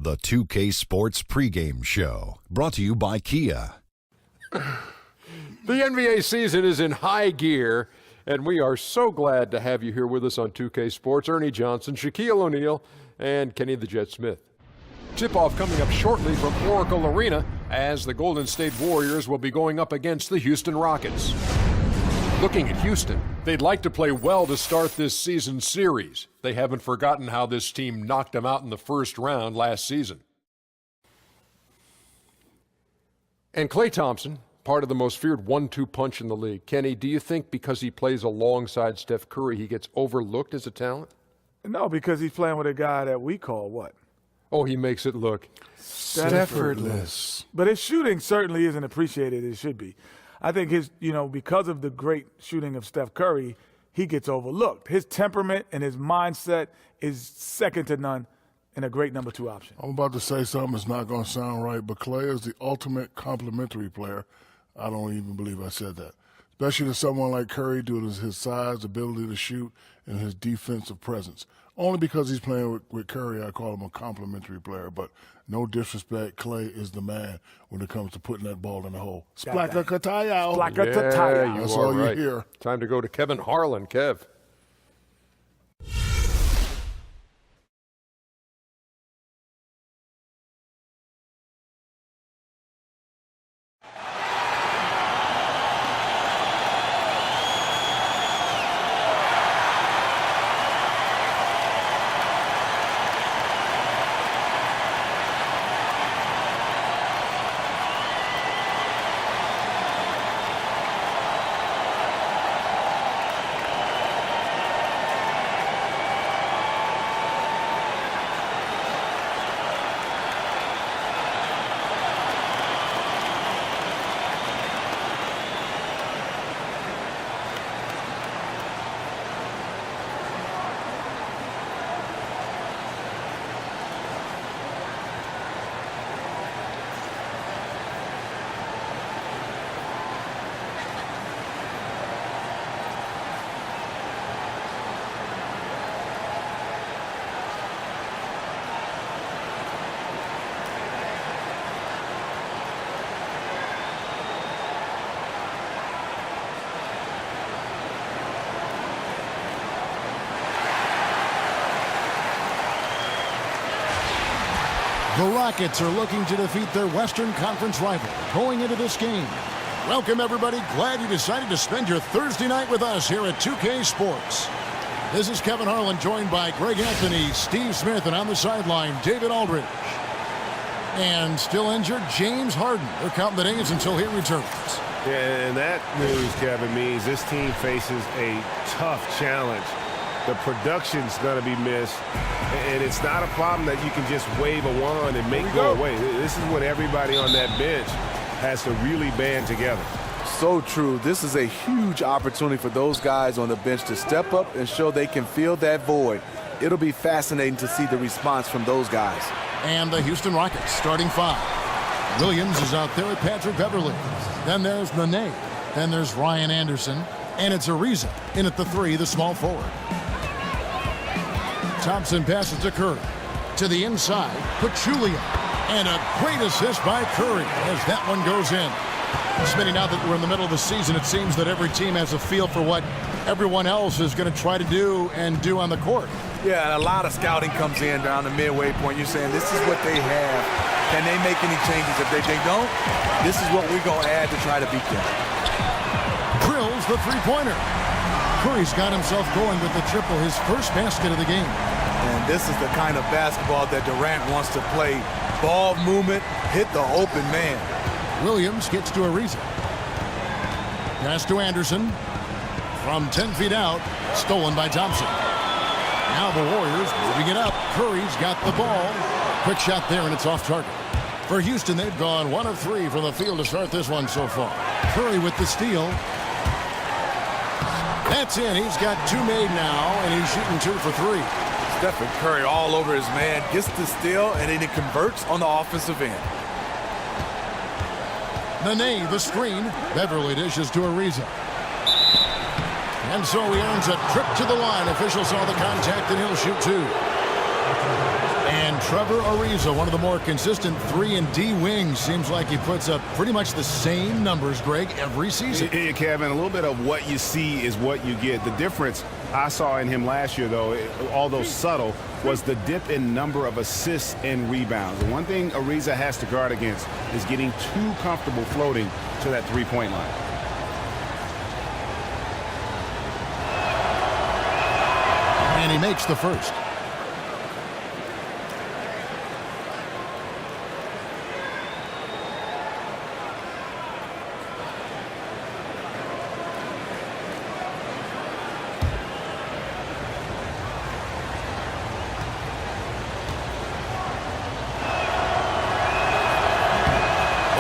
The 2K Sports pregame show, brought to you by Kia. The NBA season is in high gear, and we are so glad to have you here with us on 2K Sports. Ernie Johnson, Shaquille O'Neal, and Kenny the Jet Smith. Tip-off coming up shortly from Oracle Arena as the Golden State Warriors will be going up against the Houston Rockets. Looking at Houston, they'd like to play well to start this season series. They haven't forgotten how this team knocked them out in the first round last season. And Klay Thompson, part of the most feared 1-2 punch in the league. Kenny, do you think because he plays alongside Steph Curry, he gets overlooked as a talent? No, because he's playing with a guy that we call what? Oh, he makes it look Staffordless. But his shooting certainly isn't appreciated as it should be. I think because of the great shooting of Steph Curry, he gets overlooked. His temperament and his mindset is second to none and a great number 2 option. I'm about to say something that's not going to sound right, but Klay is the ultimate complementary player. I don't even believe I said that. Especially to someone like Curry due to his size, ability to shoot, and his defensive presence. Only because he's playing with Curry, I call him a complimentary player. But no disrespect, Klay is the man when it comes to putting that ball in the hole. Splaka-kataya. Yeah, That's all right. you hear. Time to go to Kevin Harlan. Kev. The Rockets are looking to defeat their Western Conference rival going into this game. Welcome, everybody. Glad you decided to spend your Thursday night with us here at 2K Sports. This is Kevin Harlan, joined by Greg Anthony, Steve Smith, and on the sideline, David Aldridge. And still injured, James Harden. They're counting the days until he returns. Yeah, and that news, Kevin, means this team faces a tough challenge. The production's going to be missed, and it's not a problem that you can just wave a wand and make go away. This is when everybody on that bench has to really band together. So true. This is a huge opportunity for those guys on the bench to step up and show they can fill that void. It'll be fascinating to see the response from those guys. And the Houston Rockets starting 5. Williams is out there with Patrick Beverley. Then there's Nene. Then there's Ryan Anderson. And it's Ariza in at the 3, the small forward. Thompson passes to Curry. To the inside, Pachulia. And a great assist by Curry as that one goes in. Smitty, now that we're in the middle of the season, it seems that every team has a feel for what everyone else is going to try to do on the court. Yeah, and a lot of scouting comes in down the midway point. You're saying this is what they have. Can they make any changes? If they don't, this is what we're going to add to try to beat them. Drills the three-pointer. Curry's got himself going with the triple, his first basket of the game. And this is the kind of basketball that Durant wants to play. Ball movement, hit the open man. Williams gets to Ariza. Pass to Anderson. From 10 feet out, stolen by Thompson. Now the Warriors moving it up. Curry's got the ball. Quick shot there, and it's off target. For Houston, they've gone 1 of 3 from the field to start this one so far. Curry with the steal. That's in. He's got 2 made now, and he's shooting 2 for 3. Stephen Curry all over his man, gets the steal, and then he converts on the offensive end. Nene, the screen. Beverly dishes to Ariza. And so he earns a trip to the line. Officials saw the contact, and he'll shoot 2. And Trevor Ariza, one of the more consistent 3-and-D wings. Seems like he puts up pretty much the same numbers, Greg, every season. Yeah, Kevin, a little bit of what you see is what you get. The difference I saw in him last year, though, although subtle, was the dip in number of assists and rebounds. The one thing Ariza has to guard against is getting too comfortable floating to that three-point line. And he makes the first.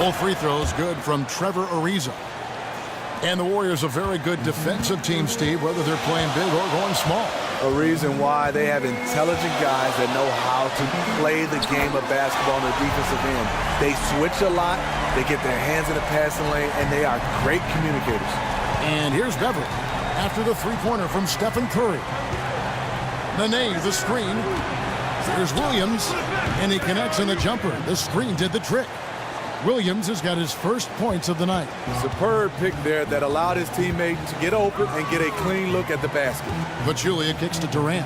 Both free throws good from Trevor Ariza. And the Warriors a very good defensive team, Steve, whether they're playing big or going small. A reason why they have intelligent guys that know how to play the game of basketball on the defensive end. They switch a lot, they get their hands in the passing lane, and they are great communicators. And here's Beverly after the three-pointer from Stephen Curry. Nene, the screen. There's Williams, and he connects on the jumper. The screen did the trick. Williams has got his first points of the night. Superb pick there that allowed his teammate to get open and get a clean look at the basket. Pachulia kicks to Durant.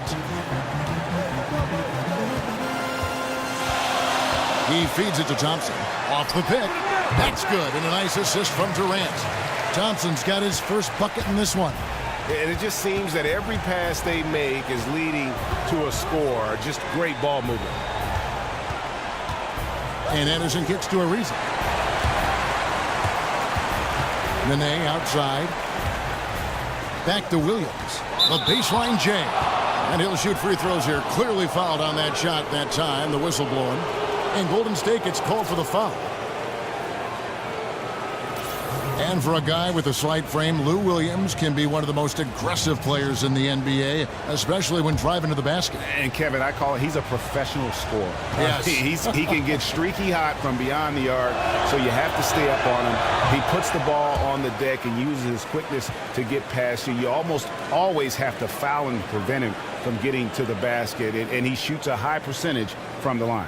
He feeds it to Thompson. Off the pick. That's good, and a nice assist from Durant. Thompson's got his first bucket in this one. And it just seems that every pass they make is leading to a score. Just great ball movement. And Anderson kicks to Ariza. Nene outside. Back to Williams. The baseline J. And he'll shoot free throws here. Clearly fouled on that shot that time. The whistle blowing. And Golden State gets called for the foul. And for a guy with a slight frame, Lou Williams can be one of the most aggressive players in the NBA, especially when driving to the basket. And Kevin, I call it, he's a professional scorer. Yes. He can get streaky hot from beyond the arc, so you have to stay up on him. He puts the ball on the deck and uses his quickness to get past you. You almost always have to foul and prevent him from getting to the basket, and he shoots a high percentage from the line.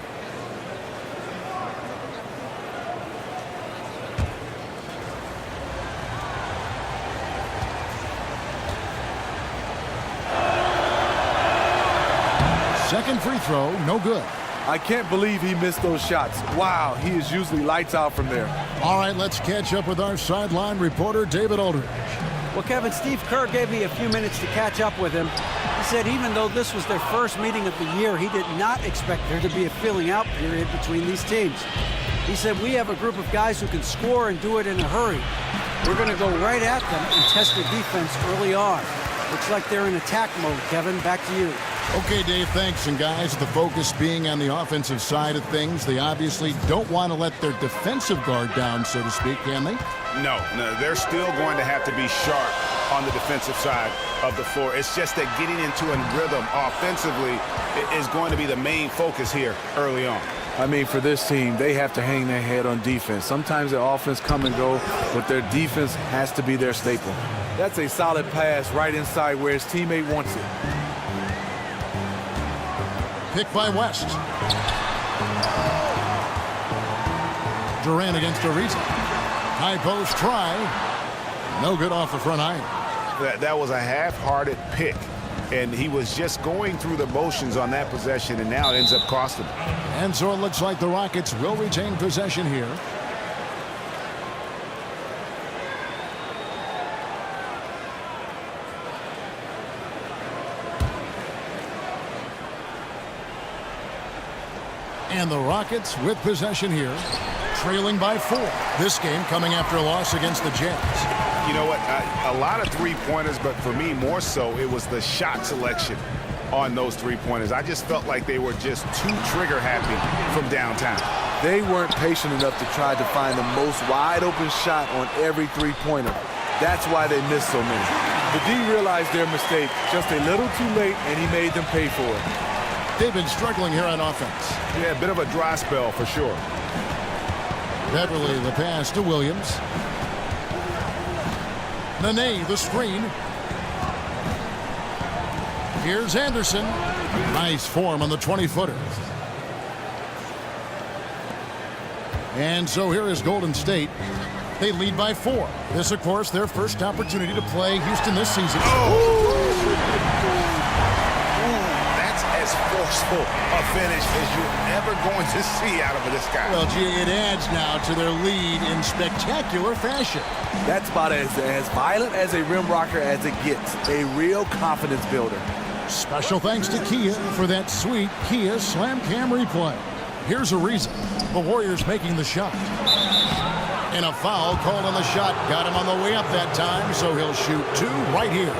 Second free throw, no good. I can't believe he missed those shots. Wow, he is usually lights out from there. All right, let's catch up with our sideline reporter, David Aldridge. Well, Kevin, Steve Kerr gave me a few minutes to catch up with him. He said even though this was their first meeting of the year, he did not expect there to be a filling out period between these teams. He said, we have a group of guys who can score and do it in a hurry. We're going to go right at them and test their defense early on. Looks like they're in attack mode, Kevin. Back to you. Okay, Dave, thanks. And guys, the focus being on the offensive side of things, they obviously don't want to let their defensive guard down, so to speak, can they? No, they're still going to have to be sharp on the defensive side of the floor. It's just that getting into a rhythm offensively is going to be the main focus here early on. I mean, for this team, they have to hang their head on defense. Sometimes their offense come and go, but their defense has to be their staple. That's a solid pass right inside where his teammate wants it. Pick by West. Durant against Ariza. High post try. No good off the front iron. That was a half-hearted pick, and he was just going through the motions on that possession, and now it ends up costing him. And so it looks like the Rockets will retain possession here. And the Rockets with possession here, trailing by 4. This game coming after a loss against the Jazz. You know what? A lot of three-pointers, but for me, more so, it was the shot selection on those three-pointers. I just felt like they were just too trigger-happy from downtown. They weren't patient enough to try to find the most wide-open shot on every three-pointer. That's why they missed so many. The D realized their mistake just a little too late, and he made them pay for it. They've been struggling here on offense. Yeah, a bit of a dry spell for sure. Beverly, the pass to Williams. Nene, the screen. Here's Anderson. Nice form on the 20-footer. And so here is Golden State. They lead by 4. This, of course, their first opportunity to play Houston this season. That's as forceful a finish as you're ever going to see out of this guy. Well, gee, it adds now to their lead in spectacular fashion. That's about as violent as a rim rocker as it gets. A real confidence builder. Special thanks to Kia for that sweet Kia Slam Cam replay. Here's a reason. The Warriors making the shot. And a foul called on the shot. Got him on the way up that time, so he'll shoot 2 right here.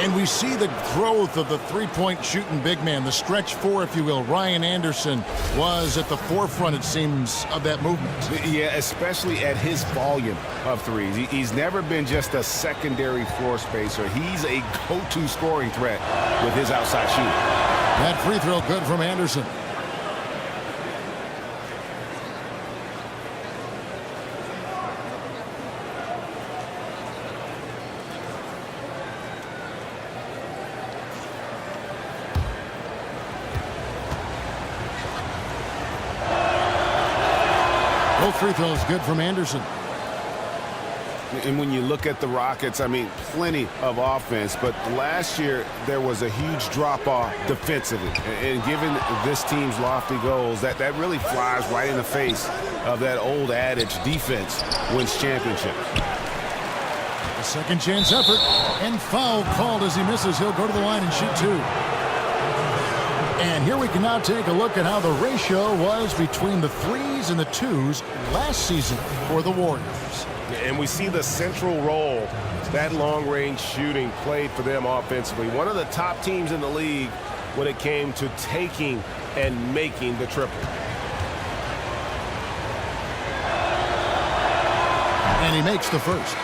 And we see the growth of the three-point shooting big man, the stretch 4, if you will. Ryan Anderson was at the forefront, it seems, of that movement. Yeah, especially at his volume of threes. He's never been just a secondary floor spacer. He's a go-to scoring threat with his outside shooting. That free throw good from Anderson. Both free throws good from Anderson. And when you look at the Rockets, I mean, plenty of offense, but last year there was a huge drop-off defensively. And given this team's lofty goals, that really flies right in the face of that old adage, defense wins championships. A second chance effort, and foul called as he misses. He'll go to the line and shoot 2. And here we can now take a look at how the ratio was between the 3s and the 2s last season for the Warriors. And we see the central role that long-range shooting played for them offensively. One of the top teams in the league when it came to taking and making the triple. And he makes the first.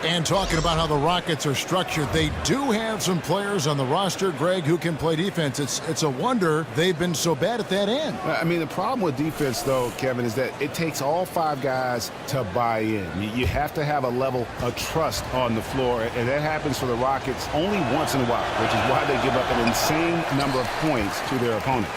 And talking about how the Rockets are structured, they do have some players on the roster, Greg, who can play defense. It's a wonder they've been so bad at that end. I mean, the problem with defense, though, Kevin, is that it takes all 5 guys to buy in. You have to have a level of trust on the floor, and that happens for the Rockets only once in a while, which is why they give up an insane number of points to their opponents.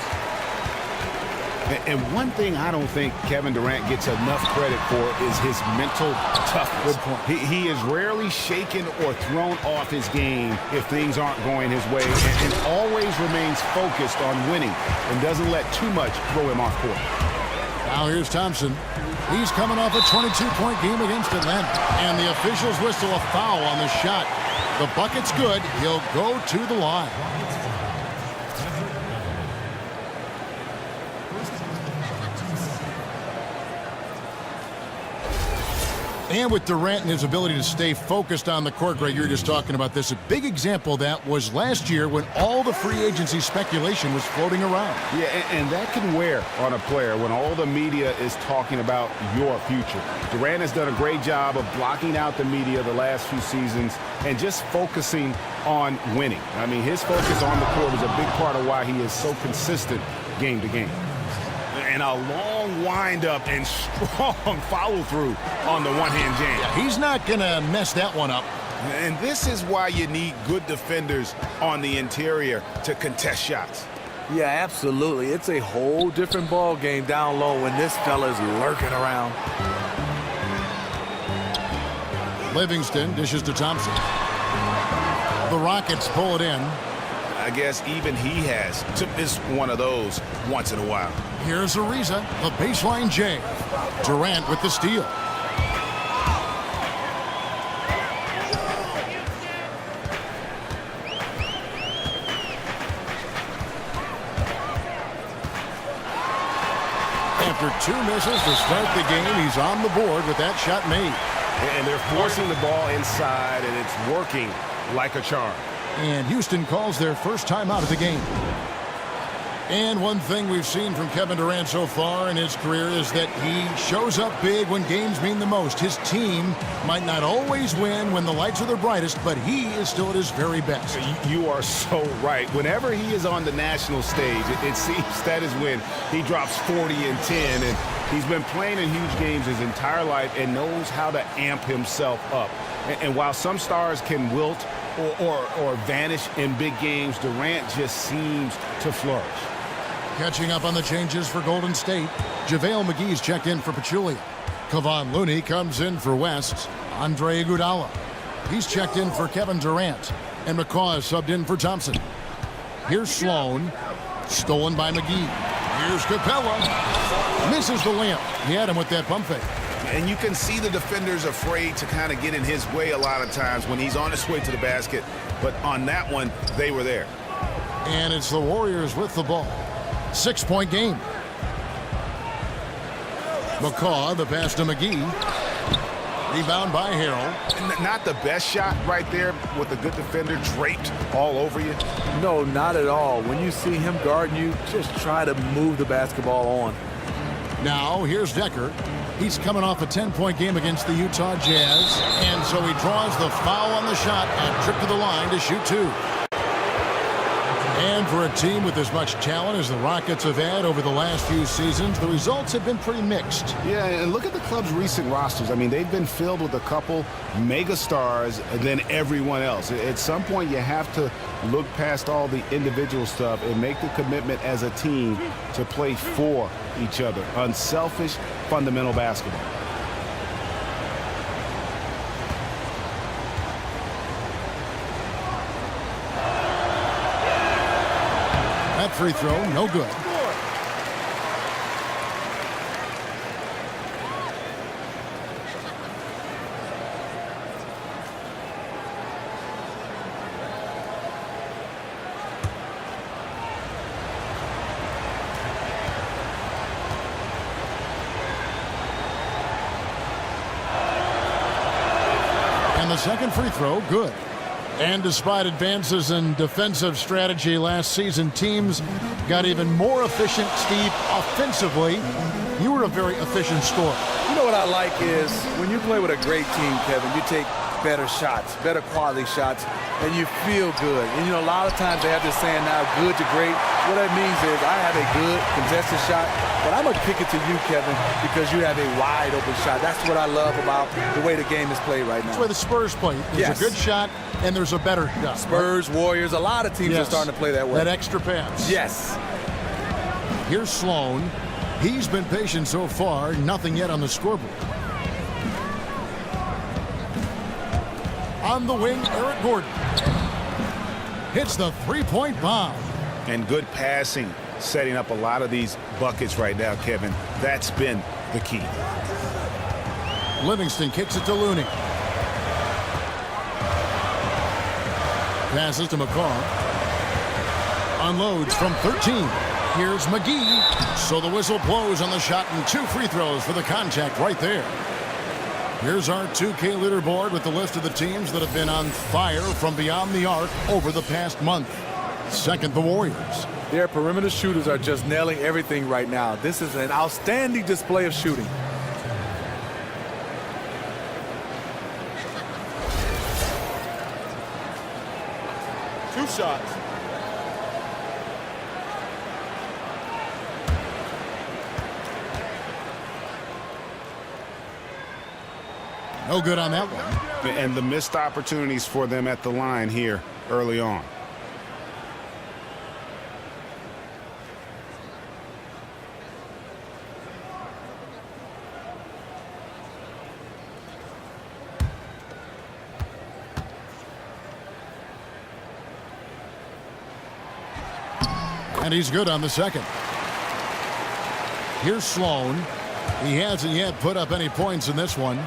And one thing I don't think Kevin Durant gets enough credit for is his mental toughness. Good point. He is rarely shaken or thrown off his game if things aren't going his way, and always remains focused on winning and doesn't let too much throw him off court. Now here's Thompson. He's coming off a 22-point game against Atlanta. And the officials whistle a foul on the shot. The bucket's good. He'll go to the line. And with Durant and his ability to stay focused on the court, Greg, you were just talking about this. A big example of that was last year when all the free agency speculation was floating around. Yeah, and that can wear on a player when all the media is talking about your future. Durant has done a great job of blocking out the media the last few seasons and just focusing on winning. I mean, his focus on the court is a big part of why he is so consistent game to game. And a long wind-up and strong follow-through on the one-hand jam. Yeah, he's not going to mess that one up. And this is why you need good defenders on the interior to contest shots. Yeah, absolutely. It's a whole different ball game down low when this fella's lurking around. Livingston dishes to Thompson. The Rockets pull it in. I guess even he has to miss one of those once in a while. Here's Ariza, the baseline J. Durant with the steal. After 2 misses to start the game, he's on the board with that shot made. And they're forcing the ball inside, and it's working like a charm. And Houston calls their first timeout of the game. And one thing we've seen from Kevin Durant so far in his career is that he shows up big when games mean the most. His team might not always win when the lights are their brightest, but he is still at his very best. You are so right. Whenever he is on the national stage, it seems that is when he drops 40 and 10. And he's been playing in huge games his entire life and knows how to amp himself up. And while some stars can wilt or vanish in big games, Durant just seems to flourish. Catching up on the changes for Golden State, JaVale McGee's checked in for Pachulia. Kevon Looney comes in for West. Andre Iguodala. He's checked in for Kevin Durant. And McCaw is subbed in for Thompson. Here's Sloan. Stolen by McGee. Here's Capella. Misses the layup. He had him with that pump fake. And you can see the defenders afraid to kind of get in his way a lot of times when he's on his way to the basket. But on that one, they were there. And it's the Warriors with the ball. 6-point game. McCaw, the pass to McGee. Rebound by Harrell. Not the best shot right there with a good defender draped all over you. No, not at all. When you see him guarding you, just try to move the basketball on. Now, here's Decker. He's coming off a 10-point game against the Utah Jazz. And so he draws the foul on the shot and trip to the line to shoot two. And for a team with as much talent as the Rockets have had over the last few seasons, the results have been pretty mixed. Yeah, and look at the club's recent rosters. I mean, they've been filled with a couple mega stars and then everyone else. At some point, you have to look past all the individual stuff and make the commitment as a team to play for each other. Unselfish, fundamental basketball. That free throw, no good. And the second free throw, good. And despite advances in defensive strategy last season, teams got even more efficient, Steve, offensively. You were a very efficient scorer. You know what I like is when you play with a great team, Kevin, you take better shots, better quality shots, and you feel good. And, you know, a lot of times they have this saying now, good to great. What that means is I have a good contested shot, but I'm going to kick it to you, Kevin, because you have a wide open shot. That's what I love about the way the game is played right now. That's the way the Spurs play. There's a good shot, and there's a better shot. Spurs, Warriors, a lot of teams are starting to play that way. That extra pass. Yes. Here's Sloan. He's been patient so far. Nothing yet on the scoreboard. On the wing, Eric Gordon. Hits the three-point bomb. And good passing, setting up a lot of these buckets right now, Kevin. That's been the key. Livingston kicks it to Looney. Passes to McCaw. Unloads from 13. Here's McGee. So the whistle blows on the shot and two free throws for the contact right there. Here's our 2K leaderboard with the list of the teams that have been on fire from beyond the arc over the past month. Second, the Warriors. Their perimeter shooters are just nailing everything right now. This is an outstanding display of shooting. Two shots. No good on that one. And the missed opportunities for them at the line here early on. And he's good on the second. Here's Sloan. He hasn't yet put up any points in this one.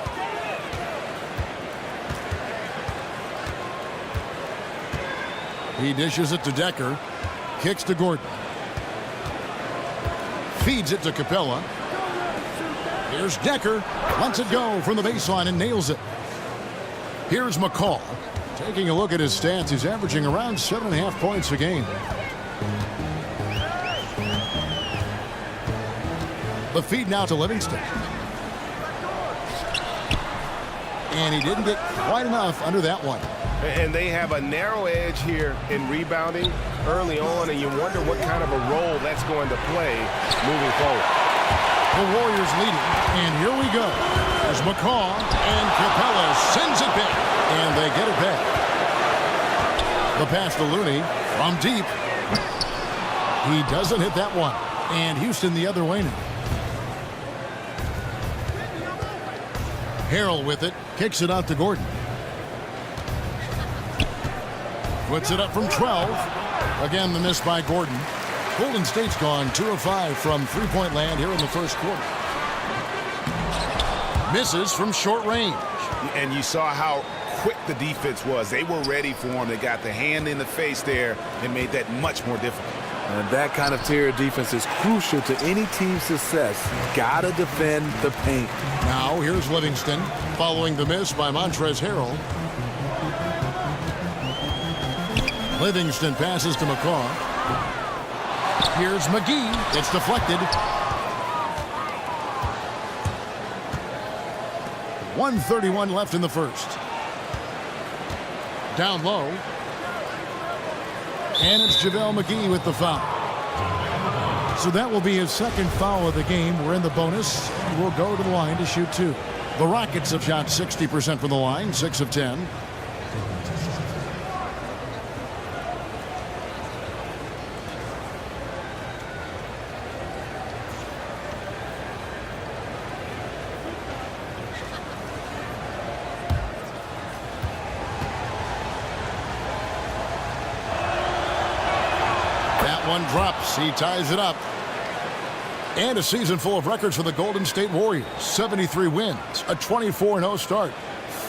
He dishes it to Decker. Kicks to Gordon. Feeds it to Capella. Here's Decker. Lets it go from the baseline and nails it. Here's McCaw. Taking a look at his stats, he's averaging around 7.5 points a game. The feed now to Livingston. And he didn't get quite enough under that one. And they have a narrow edge here in rebounding early on, and you wonder what kind of a role that's going to play moving forward. The Warriors leading, and here we go. There's McCaw, and Capella sends it back, and they get it back. The pass to Looney from deep. He doesn't hit that one. And Houston the other way now. Harrell with it. Kicks it out to Gordon. Puts it up from 12. Again, the miss by Gordon. Golden State's gone 2 of 5 from three-point land here in the first quarter. Misses from short range. And you saw how quick the defense was. They were ready for him. They got the hand in the face there and made that much more difficult. And that kind of tier of defense is crucial to any team's success. Gotta defend the paint. Now here's Livingston following the miss by Montrezl Harrell. Livingston passes to McCaw. Here's McGee. It's deflected. 1:31 left in the first. Down low. And it's JaVale McGee with the foul. So that will be his second foul of the game. We're in the bonus. We'll go to the line to shoot 2. The Rockets have shot 60% from the line, 6 of 10. One drops. He ties it up. And a season full of records for the Golden State Warriors. 73 wins, a 24-0 start,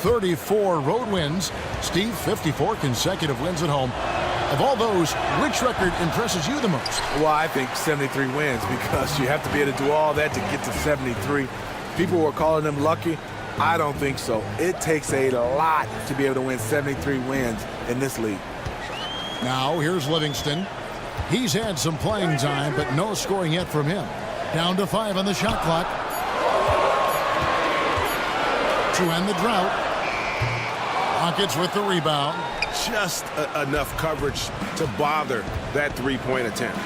34 road wins. Steve, 54 consecutive wins at home. Of all those, which record impresses you the most? Well, I think 73 wins, because you have to be able to do all that to get to 73. People were calling them lucky. I don't think so. It takes a lot to be able to win 73 wins in this league. Now here's Livingston. He's had some playing time, but no scoring yet from him. Down to 5 on the shot clock. To end the drought. Rockets with the rebound. Just enough coverage to bother that three-point attempt.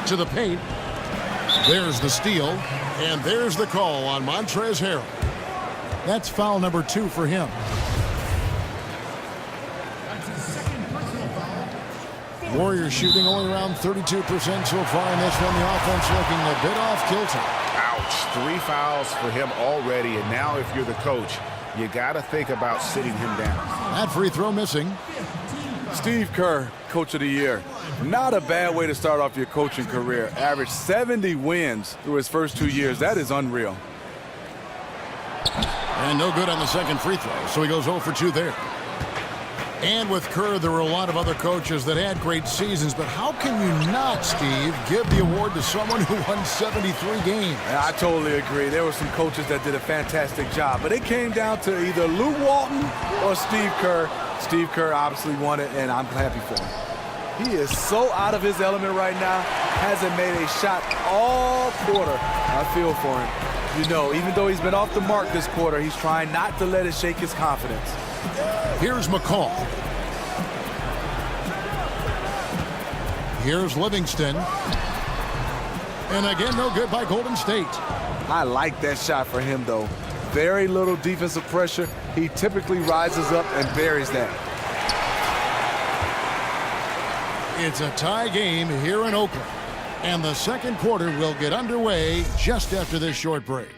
To the paint. There's the steal. And there's the call on Montrezl Harrell. That's foul number 2 for him. Warriors shooting only around 32% so far in this one. The offense looking a bit off kilter. Ouch. 3 fouls for him already. And now if you're the coach, you got to think about sitting him down. That free throw missing. Steve Kerr, Coach of the Year. Not a bad way to start off your coaching career. Averaged 70 wins through his first 2 years. That is unreal. And no good on the second free throw, so he goes 0 for 2 there. And with Kerr, there were a lot of other coaches that had great seasons, but how can you not, Steve, give the award to someone who won 73 games? Yeah, I totally agree. There were some coaches that did a fantastic job, but it came down to either Lou Walton or Steve Kerr. Steve Kerr obviously won it, and I'm happy for him. He is so out of his element right now, hasn't made a shot all quarter. I feel for him. You know, even though he's been off the mark this quarter, he's trying not to let it shake his confidence. Here's McCall. Here's Livingston. And again, no good by Golden State. I like that shot for him, though. Very little defensive pressure. He typically rises up and buries that. It's a tie game here in Oakland. And the second quarter will get underway just after this short break.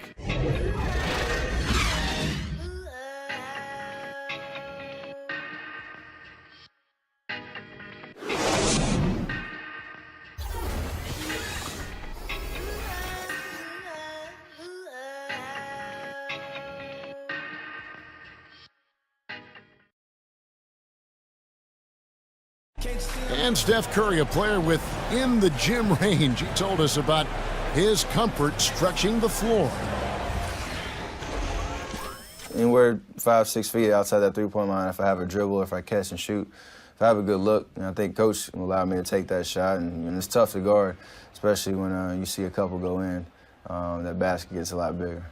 And Steph Curry, a player within the gym range. He told us about his comfort stretching the floor. Anywhere 5-6 feet outside that three-point line, if I have a dribble, if I catch and shoot, if I have a good look, I think Coach will allow me to take that shot. And it's tough to guard, especially when you see a couple go in. That basket gets a lot bigger.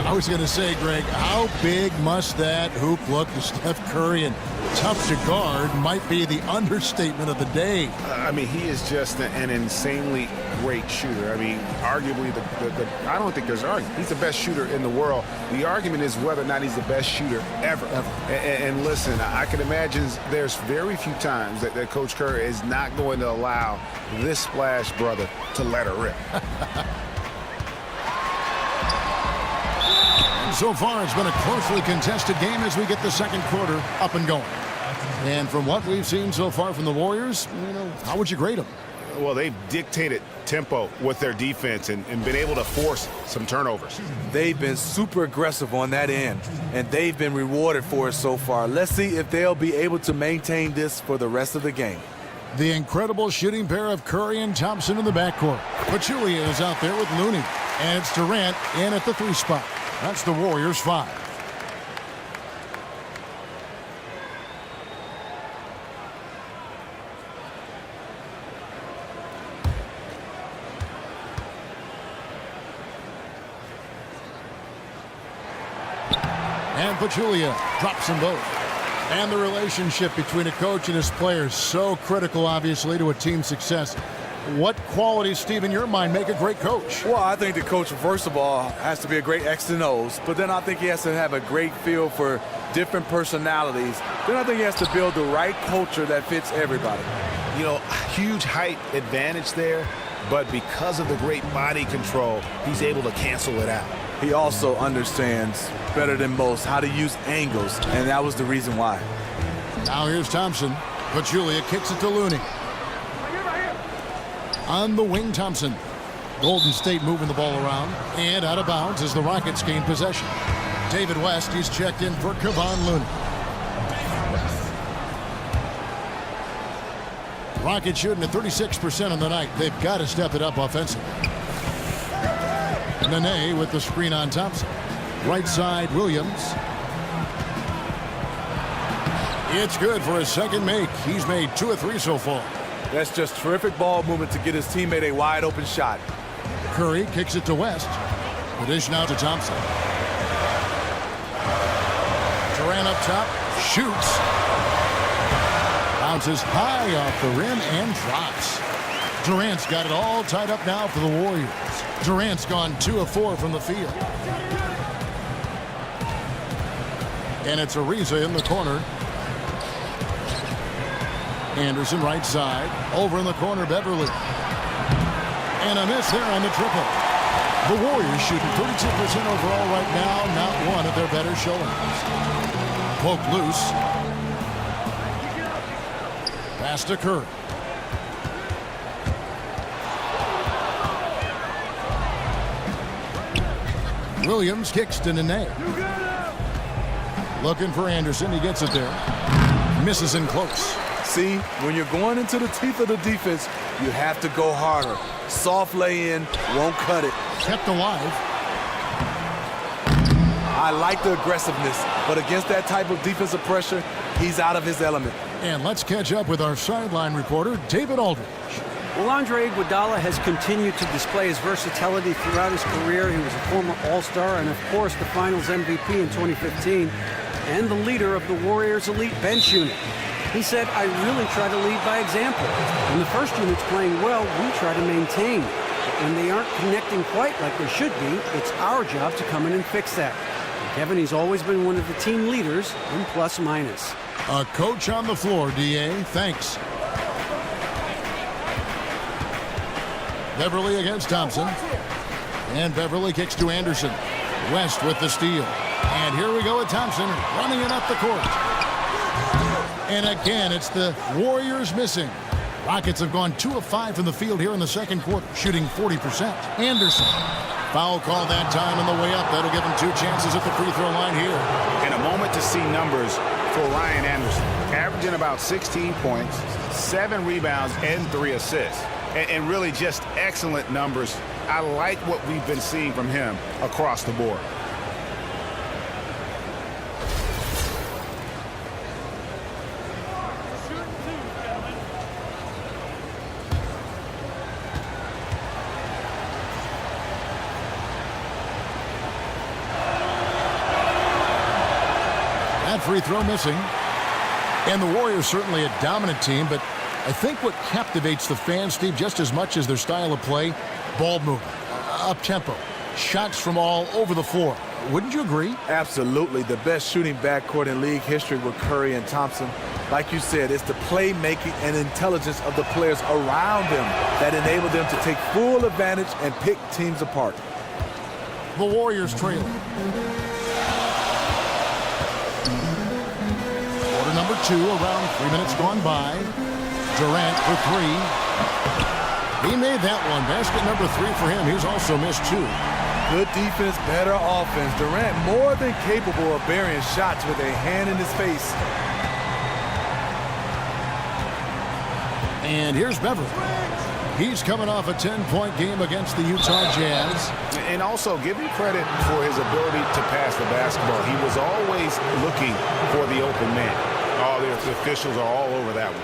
I was going to say, Greg, how big must that hoop look to Steph Curry? And tough to guard might be the understatement of the day. I mean, he is just an insanely great shooter. I mean, arguably, I don't think there's an argument. He's the best shooter in the world. The argument is whether or not he's the best shooter ever. And listen, I can imagine there's very few times that Coach Curry is not going to allow this splash brother to let her rip. So far, it's been a closely contested game as we get the second quarter up and going. And from what we've seen so far from the Warriors, how would you grade them? Well, they've dictated tempo with their defense and been able to force some turnovers. They've been super aggressive on that end, and they've been rewarded for it so far. Let's see if they'll be able to maintain this for the rest of the game. The incredible shooting pair of Curry and Thompson in the backcourt. Pachulia is out there with Looney. And it's Durant in at the 3 spot. That's the Warriors' 5. And Pachulia drops them both. And the relationship between a coach and his players, so critical, obviously, to a team's success. What qualities, Steve, in your mind, make a great coach? Well, I think the coach, first of all, has to be a great X and O's, but then I think he has to have a great feel for different personalities. Then I think he has to build the right culture that fits everybody. You know, huge height advantage there, but because of the great body control, he's able to cancel it out. He also understands better than most how to use angles, and that was the reason why. Now here's Thompson. Pachulia kicks it to Looney. On the wing, Thompson. Golden State moving the ball around. And out of bounds as the Rockets gain possession. David West, he's checked in for Kevon Looney. Rockets shooting at 36% on the night. They've got to step it up offensively. Nene with the screen on Thompson. Right side, Williams. It's good for his second make. He's made 2 of 3 so far. That's just terrific ball movement to get his teammate a wide open shot. Curry kicks it to West. The dish now to Thompson. Durant up top. Shoots. Bounces high off the rim and drops. Durant's got it all tied up now for the Warriors. Durant's gone 2 of 4 from the field. And it's Ariza in the corner. Anderson right side. Over in the corner, Beverly. And a miss there on the triple. The Warriors shooting 32% overall right now. Not one of their better showings. Poke loose. Pass to Curry. Williams kicks to Nene. Looking for Anderson. He gets it there. Misses in close. See, when you're going into the teeth of the defense, you have to go harder. Soft lay-in won't cut it. Kept alive. I like the aggressiveness, but against that type of defensive pressure, he's out of his element. And let's catch up with our sideline reporter, David Aldridge. Well, Andre Iguodala has continued to display his versatility throughout his career. He was a former All-Star and, of course, the Finals MVP in 2015 and the leader of the Warriors' elite bench unit. He said, I really try to lead by example. When the first unit's playing well, we try to maintain. But when they aren't connecting quite like they should be, it's our job to come in and fix that. And Kevin, he's always been one of the team leaders in plus-minus. A coach on the floor, D.A. Thanks. Beverly against Thompson. And Beverly kicks to Anderson. West with the steal. And here we go with Thompson running it up the court. And again, it's the Warriors missing. Rockets have gone 2 of 5 from the field here in the second quarter, shooting 40%. Anderson. Foul call that time on the way up. That'll give him 2 chances at the free throw line here. And a moment to see numbers for Ryan Anderson. Averaging about 16 points, 7 rebounds, and 3 assists. And really just excellent numbers. I like what we've been seeing from him across the board. That free throw missing. And the Warriors certainly a dominant team, but I think what captivates the fans, Steve, just as much as their style of play, ball movement, up-tempo, shots from all over the floor. Wouldn't you agree? Absolutely. The best shooting backcourt in league history with Curry and Thompson. Like you said, it's the playmaking and intelligence of the players around them that enable them to take full advantage and pick teams apart. The Warriors trailing. Quarter number 2, around 3 minutes gone by. Durant for 3. He made that one. Basket number 3 for him. He's also missed 2. Good defense, better offense. Durant more than capable of burying shots with a hand in his face. And here's Beverly. He's coming off a 10-point game against the Utah Jazz. And also give him credit for his ability to pass the basketball. He was always looking for the open man. All the officials are all over that one.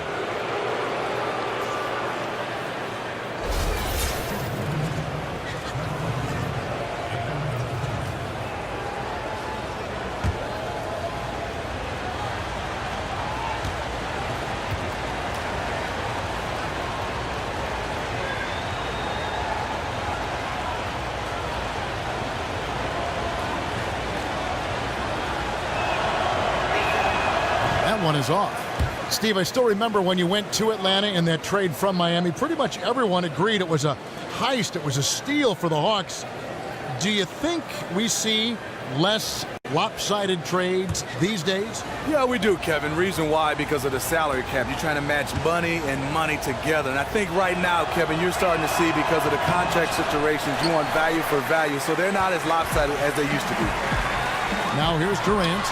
One is off. Steve, I still remember when you went to Atlanta in that trade from Miami. Pretty much everyone agreed it was a heist. It was a steal for the Hawks. Do you think we see less lopsided trades these days? Yeah, we do, Kevin. Reason why? Because of the salary cap. You're trying to match money and money together. And I think right now, Kevin, you're starting to see because of the contract situations, you want value for value. So they're not as lopsided as they used to be. Now here's Durant.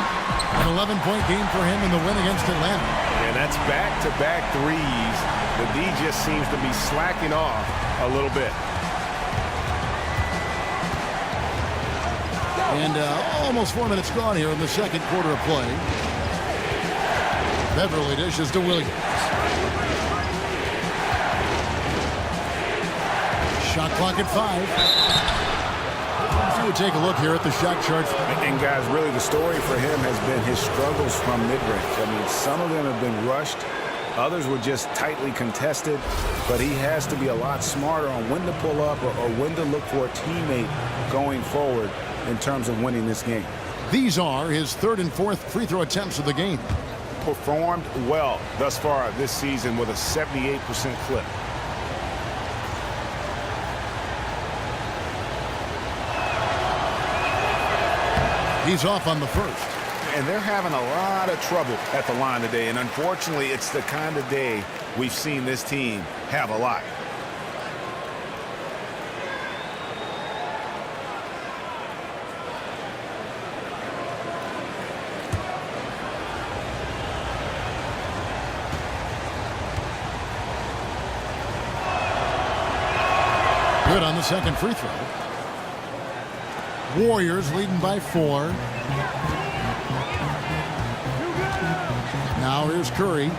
An 11-point game for him in the win against Atlanta. And that's back-to-back threes. The D just seems to be slacking off a little bit. And almost 4 minutes gone here in the second quarter of play. Beverly dishes to Williams. Shot clock at 5. So we take a look here at the shot chart. And guys, really the story for him has been his struggles from mid-range. I mean, some of them have been rushed. Others were just tightly contested. But he has to be a lot smarter on when to pull up or when to look for a teammate going forward in terms of winning this game. These are his 3rd and 4th free throw attempts of the game. Performed well thus far this season with a 78% clip. He's off on the first. And they're having a lot of trouble at the line today. And unfortunately, it's the kind of day we've seen this team have a lot. Good on the second free throw. Warriors leading by 4. Now here's Curry.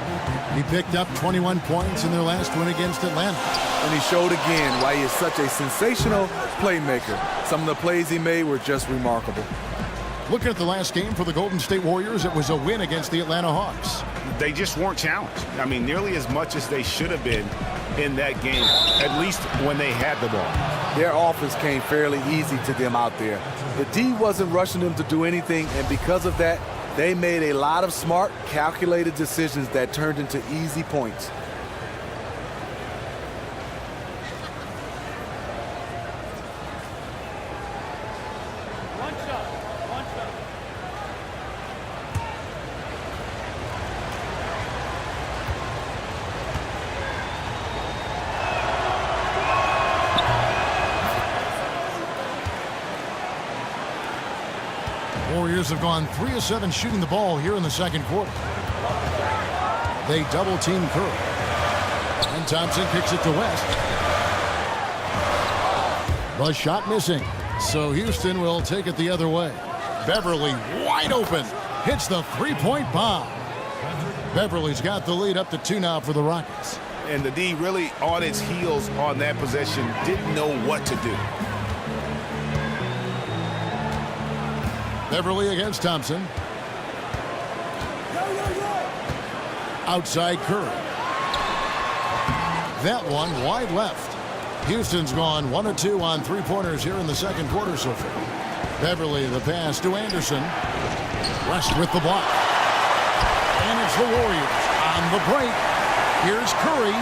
He picked up 21 points in their last win against Atlanta. And he showed again why he is such a sensational playmaker. Some of the plays he made were just remarkable. Looking at the last game for the Golden State Warriors, it was a win against the Atlanta Hawks. They just weren't challenged. I mean, nearly as much as they should have been in that game, at least when they had the ball. Their offense came fairly easy to them out there. The D wasn't rushing them to do anything, and because of that, they made a lot of smart, calculated decisions that turned into easy points. Warriors have gone 3 of 7 shooting the ball here in the second quarter. They double team Curry. And Thompson kicks it to West. The shot missing. So Houston will take it the other way. Beverly wide open. Hits the three-point bomb. Beverly's got the lead up to 2 now for the Rockets. And the D really on its heels on that possession, didn't know what to do. Beverly against Thompson. Outside Curry. That one wide left. Houston's gone 1 of 2 on three-pointers here in the second quarter so far. Beverly, the pass to Anderson. West with the block. And it's the Warriors on the break. Here's Curry.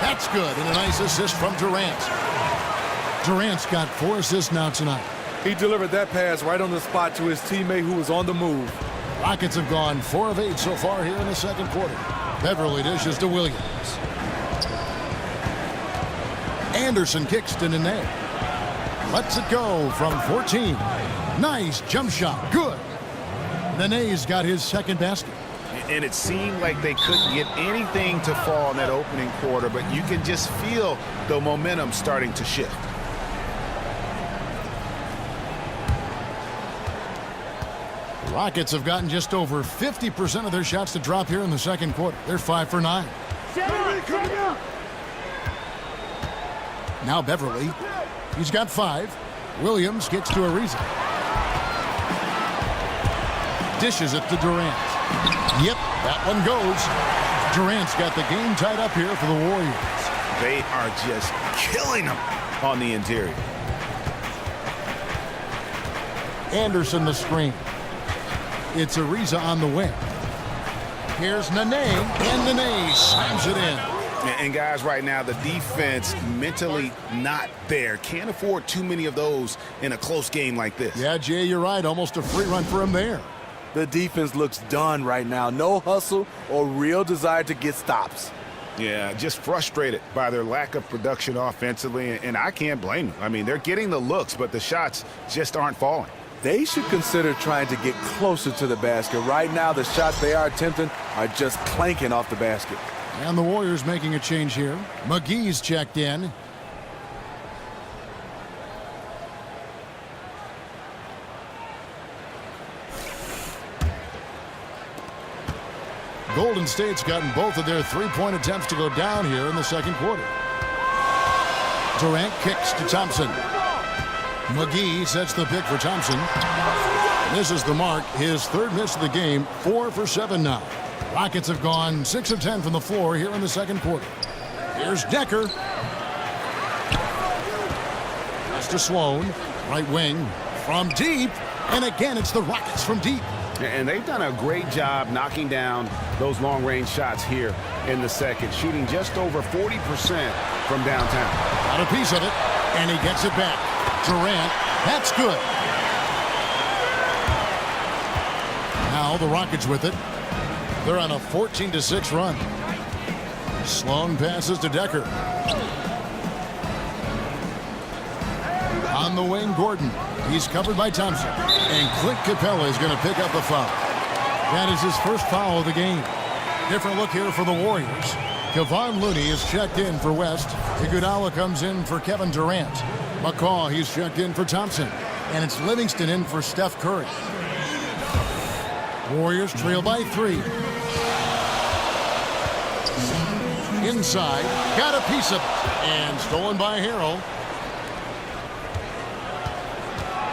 That's good, and a nice assist from Durant. Durant's got 4 assists now tonight. He delivered that pass right on the spot to his teammate who was on the move. Rockets have gone 4 of 8 so far here in the second quarter. Beverly dishes to Williams. Anderson kicks to Nene. Lets it go from 14. Nice jump shot. Good. Nene's got his second basket. And it seemed like they couldn't get anything to fall in that opening quarter, but you can just feel the momentum starting to shift. Rockets have gotten just over 50% of their shots to drop here in the second quarter. They're 5 for 9. Now Beverly. He's got 5. Williams gets to Ariza. Dishes it to Durant. Yep, that one goes. Durant's got the game tied up here for the Warriors. They are just killing them on the interior. Anderson the screen. It's Ariza on the wing. Here's Nene, and Nene slams it in. And guys, right now, the defense mentally not there. Can't afford too many of those in a close game like this. Yeah, Jay, you're right. Almost a free run for him there. The defense looks done right now. No hustle or real desire to get stops. Yeah, just frustrated by their lack of production offensively, and I can't blame them. I mean, they're getting the looks, but the shots just aren't falling. They should consider trying to get closer to the basket. Right now, the shots they are attempting are just clanking off the basket. And the Warriors making a change here. McGee's checked in. Golden State's gotten both of their three-point attempts to go down here in the second quarter. Durant kicks to Thompson. McGee sets the pick for Thompson. Misses the mark. His third miss of the game. 4 for 7 now. Rockets have gone 6 of 10 from the floor here in the second quarter. Here's Decker. Pass to Sloan. Right wing from deep. And again, it's the Rockets from deep. And they've done a great job knocking down those long-range shots here in the second, shooting just over 40% from downtown. Got a piece of it, and he gets it back. Durant, that's good. Now the Rockets with it. They're on a 14-6 run. Sloan passes to Decker. On the wing, Gordon. He's covered by Thompson. And Clint Capella is going to pick up the foul. That is his first foul of the game. Different look here for the Warriors. Kevon Looney is checked in for West. Iguodala comes in for Kevin Durant. McCaw, he's checked in for Thompson. And it's Livingston in for Steph Curry. Warriors trail by 3. Inside, got a piece of it. And stolen by Harrell.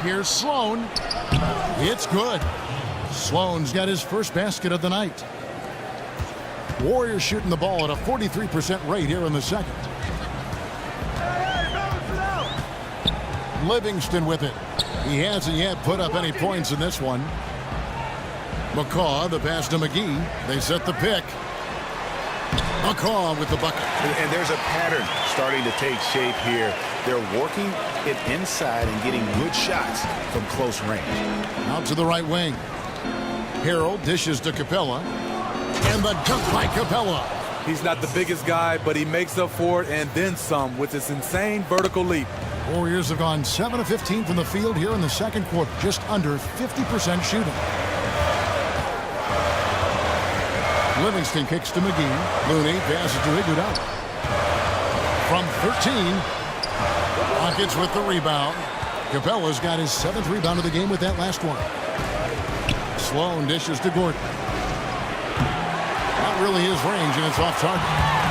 Here's Sloan. It's good. Sloan's got his first basket of the night. Warriors shooting the ball at a 43% rate here in the second. Livingston with it. He hasn't yet put up any points in this one. McCaw, the pass to McGee. They set the pick. McCaw with the bucket. And there's a pattern starting to take shape here. They're working it inside and getting good shots from close range. Out to the right wing. Harrell dishes to Capella. And the dunk by Capella. He's not the biggest guy, but he makes up for it and then some with this insane vertical leap. Warriors have gone 7 of 15 from the field here in the second quarter. Just under 50% shooting. Livingston kicks to McGee. Looney passes to Iguodala. From 13, Rockets with the rebound. Capella's got his 7th rebound of the game with that last one. Sloan dishes to Gordon. Not really his range, and it's off target.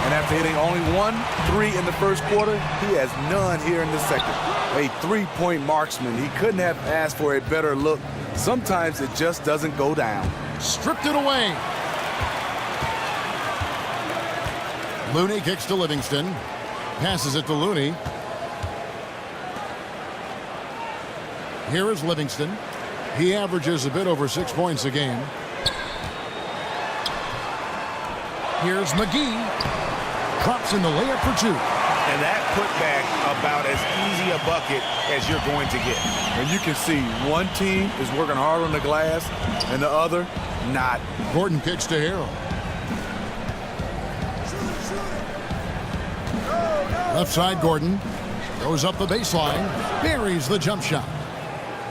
And after hitting only 1 3 in the first quarter, he has none here in the second. A three-point marksman. He couldn't have asked for a better look Sometimes it just doesn't go down. Stripped it away. Looney kicks to Livingston. Passes it to Looney. Here is Livingston. He averages a bit over 6 points a game. Here's McGee. Drops in the layup for 2. And that putback about as easy a bucket as you're going to get. And you can see one team is working hard on the glass and the other not. Gordon kicks to Harrell. Left side, Gordon. Goes up the baseline. Buries the jump shot.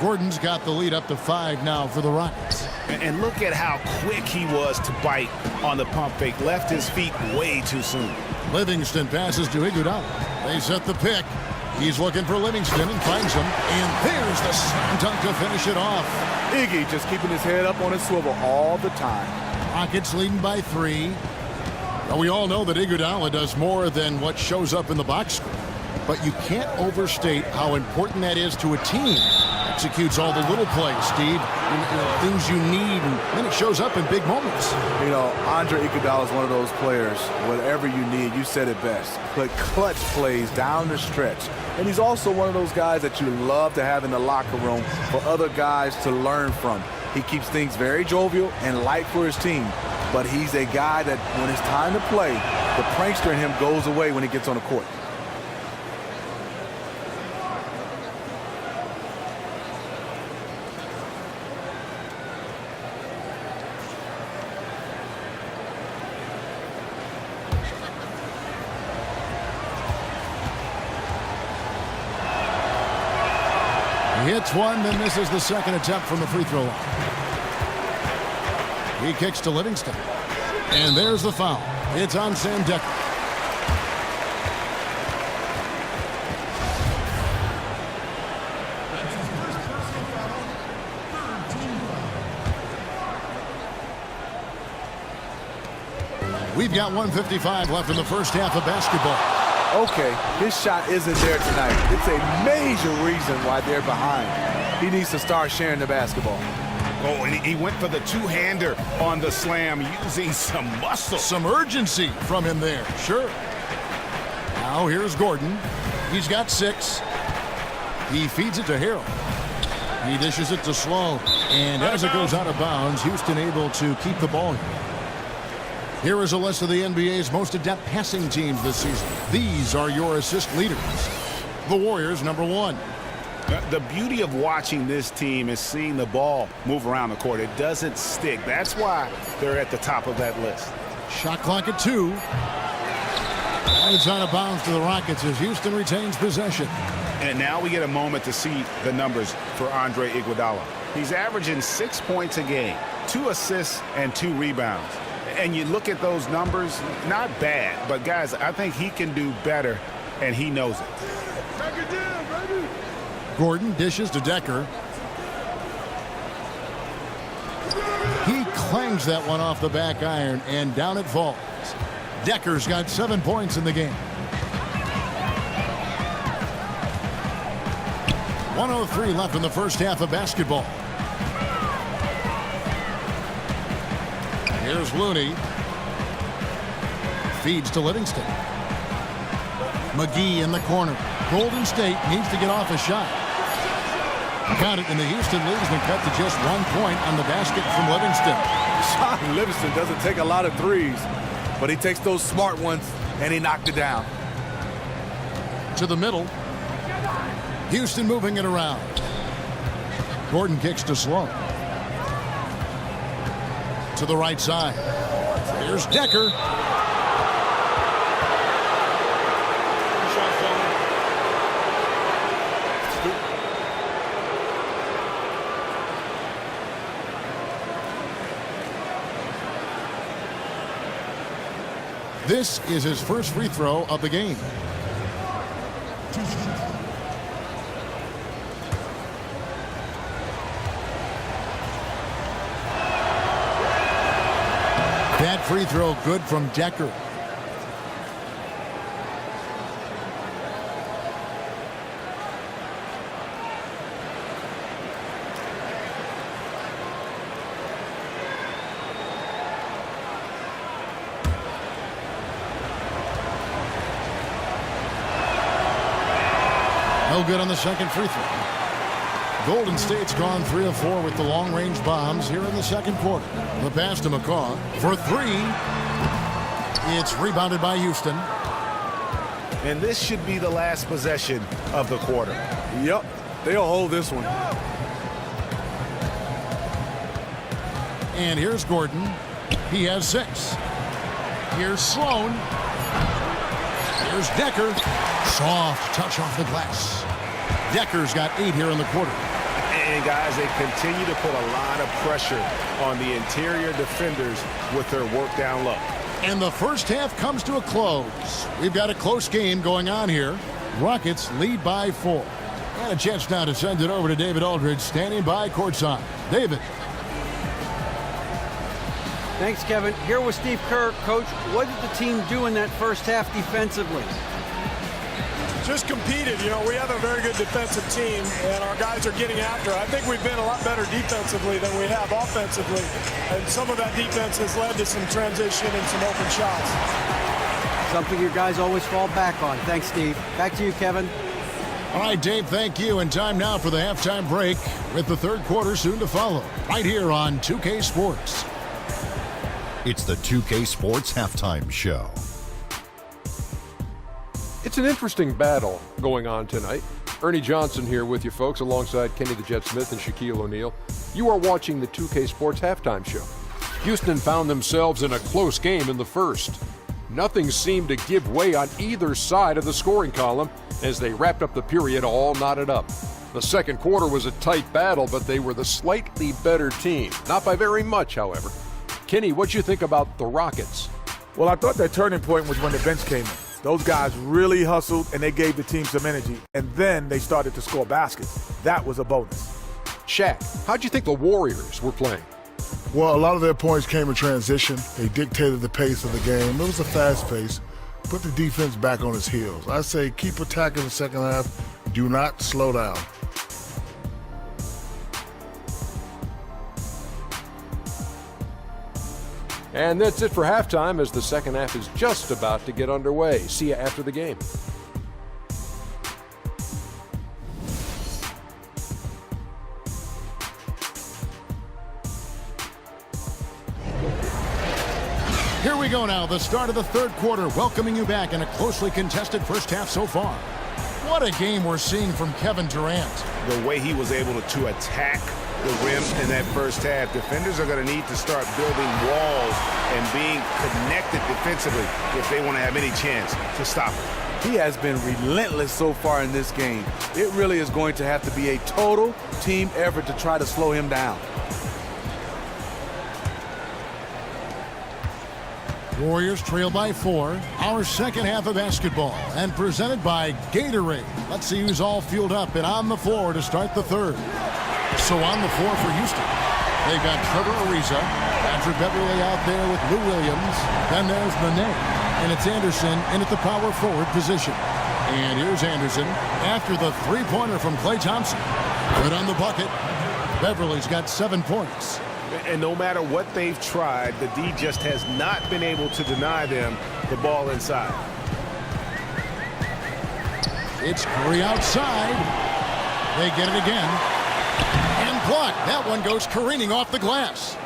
Gordon's got the lead up to 5 now for the Rockets. And look at how quick he was to bite on the pump fake. Left his feet way too soon. Livingston passes to Iguodala. They set the pick. He's looking for Livingston and finds him. And there's the slam dunk to finish it off. Iggy just keeping his head up on his swivel all the time. Rockets leading by 3. Well, we all know that Iguodala does more than what shows up in the box score. But you can't overstate how important that is to a team. Executes all the little plays, Steve. Things you need, and then it shows up in big moments. You know, Andre Iguodala is one of those players, whatever you need, you said it best. But clutch plays down the stretch. And he's also one of those guys that you love to have in the locker room for other guys to learn from. He keeps things very jovial and light for his team. But he's a guy that when it's time to play, the prankster in him goes away when he gets on the court. He hits one, then misses the second attempt from the free throw line. He kicks to Livingston. And there's the foul. It's on Sam Dekker. We've got 1:55 left in the first half of basketball. Okay, his shot isn't there tonight. It's a major reason why they're behind. He needs to start sharing the basketball. Oh, and he went for the two-hander on the slam using some muscle. Some urgency from him there, sure. Now here's Gordon. He's got 6. He feeds it to Harrell. He dishes it to Sloan. And as it goes out of bounds, Houston able to keep the ball here. Here is a list of the NBA's most adept passing teams this season. These are your assist leaders. The Warriors, number 1. The beauty of watching this team is seeing the ball move around the court. It doesn't stick. That's why they're at the top of that list. Shot clock at 2. And it's out of bounds to the Rockets as Houston retains possession. And now we get a moment to see the numbers for Andre Iguodala. He's averaging 6 points a game, 2 assists, and 2 rebounds. And you look at those numbers, not bad, but guys, I think he can do better, and he knows it. Gordon dishes to Dekker. He clangs that one off the back iron, and down it falls. Decker's got 7 points in the game. 1:03 left in the first half of basketball. Here's Looney. Feeds to Livingston. McGee in the corner. Golden State needs to get off a shot. Count it, and the Houston lead has been cut to just 1 point on the basket from Livingston. Sean Livingston doesn't take a lot of threes, but he takes those smart ones, and he knocked it down. To the middle. Houston moving it around. Gordon kicks to Sloan. To the right side. Here's Dekker. This is his first free throw of the game. That free throw good from Dekker. No good on the second free throw. Golden State's gone 3 of 4 with the long-range bombs here in the second quarter. The pass to McCaw for 3. It's rebounded by Houston. And this should be the last possession of the quarter. Yep, they'll hold this one. And here's Gordon. He has 6. Here's Sloan. Here's Decker. Soft touch off the glass. Decker's got 8 here in the quarter. And guys, they continue to put a lot of pressure on the interior defenders with their work down low. And the first half comes to a close. We've got a close game going on here. Rockets lead by 4. And a chance now to send it over to David Aldridge, standing by courtside. David. Thanks, Kevin. Here with Steve Kerr. Coach, what did the team do in that first half defensively? Just competed. You know, we have a very good defensive team, and our guys are getting after it. I think we've been a lot better defensively than we have offensively, and some of that defense has led to some transition and some open shots. Something your guys always fall back on. Thanks, Steve. Back to you, Kevin. All right, Dave, thank you. And time now for the halftime break with the third quarter soon to follow, right here on 2K Sports. It's the 2K Sports Halftime Show. It's an interesting battle going on tonight. Ernie Johnson here with you folks, alongside Kenny the Jet Smith and Shaquille O'Neal. You are watching the 2K Sports Halftime Show. Houston found themselves in a close game in the first. Nothing seemed to give way on either side of the scoring column as they wrapped up the period all knotted up. The second quarter was a tight battle, but they were the slightly better team. Not by very much, however. Kenny, what'd you think about the Rockets? Well, I thought that turning point was when the bench came in. Those guys really hustled, and they gave the team some energy. And then they started to score baskets. That was a bonus. Shaq, how'd you think the Warriors were playing? Well, a lot of their points came in transition. They dictated the pace of the game. It was a fast pace. Put the defense back on its heels. I say keep attacking the second half. Do not slow down. And that's it for halftime, as the second half is just about to get underway. See you after the game. Here we go now, the start of the third quarter, welcoming you back in a closely contested first half so far. What a game we're seeing from Kevin Durant. The way he was able to attack the rim in that first half. Defenders are going to need to start building walls and being connected defensively if they want to have any chance to stop him. He has been relentless so far in this game. It really is going to have to be a total team effort to try to slow him down. Warriors trail by 4. Our second half of basketball, and presented by Gatorade. Let's see who's all fueled up and on the floor to start the third. So on the floor for Houston, they've got Trevor Ariza, Patrick Beverley out there with Lou Williams. Then there's Nene, and it's Anderson in at the power forward position. And here's Anderson after the three-pointer from Klay Thompson. Good on the bucket. Beverley's got 7 points. And no matter what they've tried, the D just has not been able to deny them the ball inside. It's Curry outside. They get it again. And blocked. That one goes careening off the glass.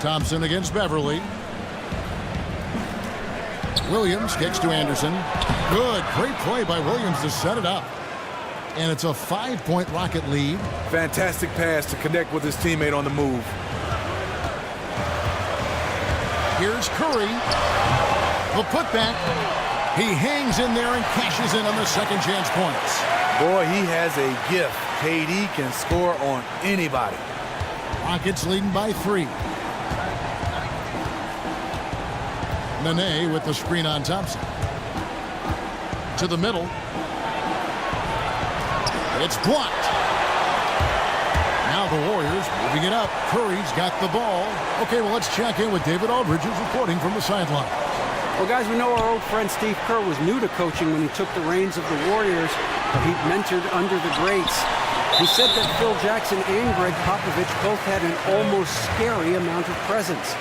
Thompson against Beverley. Williams kicks to Anderson. Good. Great play by Williams to set it up. And it's a 5-point Rocket lead. Fantastic pass to connect with his teammate on the move. Here's Curry. The putback. He hangs in there and cashes in on the second chance points. Boy, he has a gift. KD can score on anybody. Rockets leading by 3. Nene with the screen on Thompson. To the middle. It's blocked. Now the Warriors moving it up. Curry's got the ball. Okay, well, let's check in with David Aldridge, who's reporting from the sideline. Well, guys, we know our old friend Steve Kerr was new to coaching when he took the reins of the Warriors, but he mentored under the greats. He said that Phil Jackson and Greg Popovich both had an almost scary amount of presence.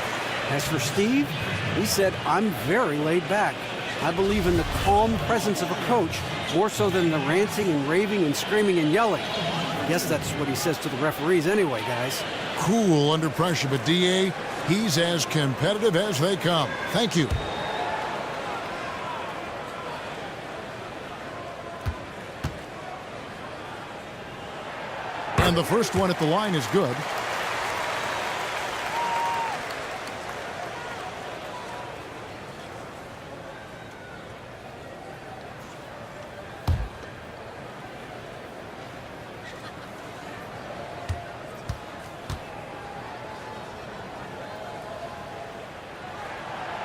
As for Steve, he said, I'm very laid back. I believe in the calm presence of a coach more so than the ranting and raving and screaming and yelling. I guess that's what he says to the referees anyway, guys. Cool under pressure, but D.A., he's as competitive as they come. Thank you. And the first one at the line is good.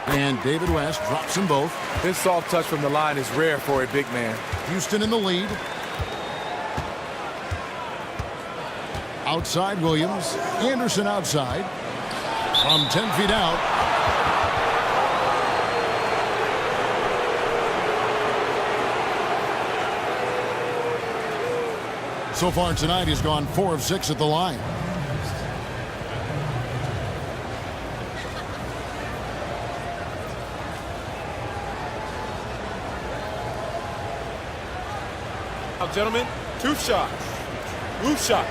And David West drops them both. This soft touch from the line is rare for a big man. Houston in the lead. Outside Williams. Anderson outside. From 10 feet out. So far tonight, he's gone 4 of 6 at the line. Now, gentlemen, 2 shots. Loose shots.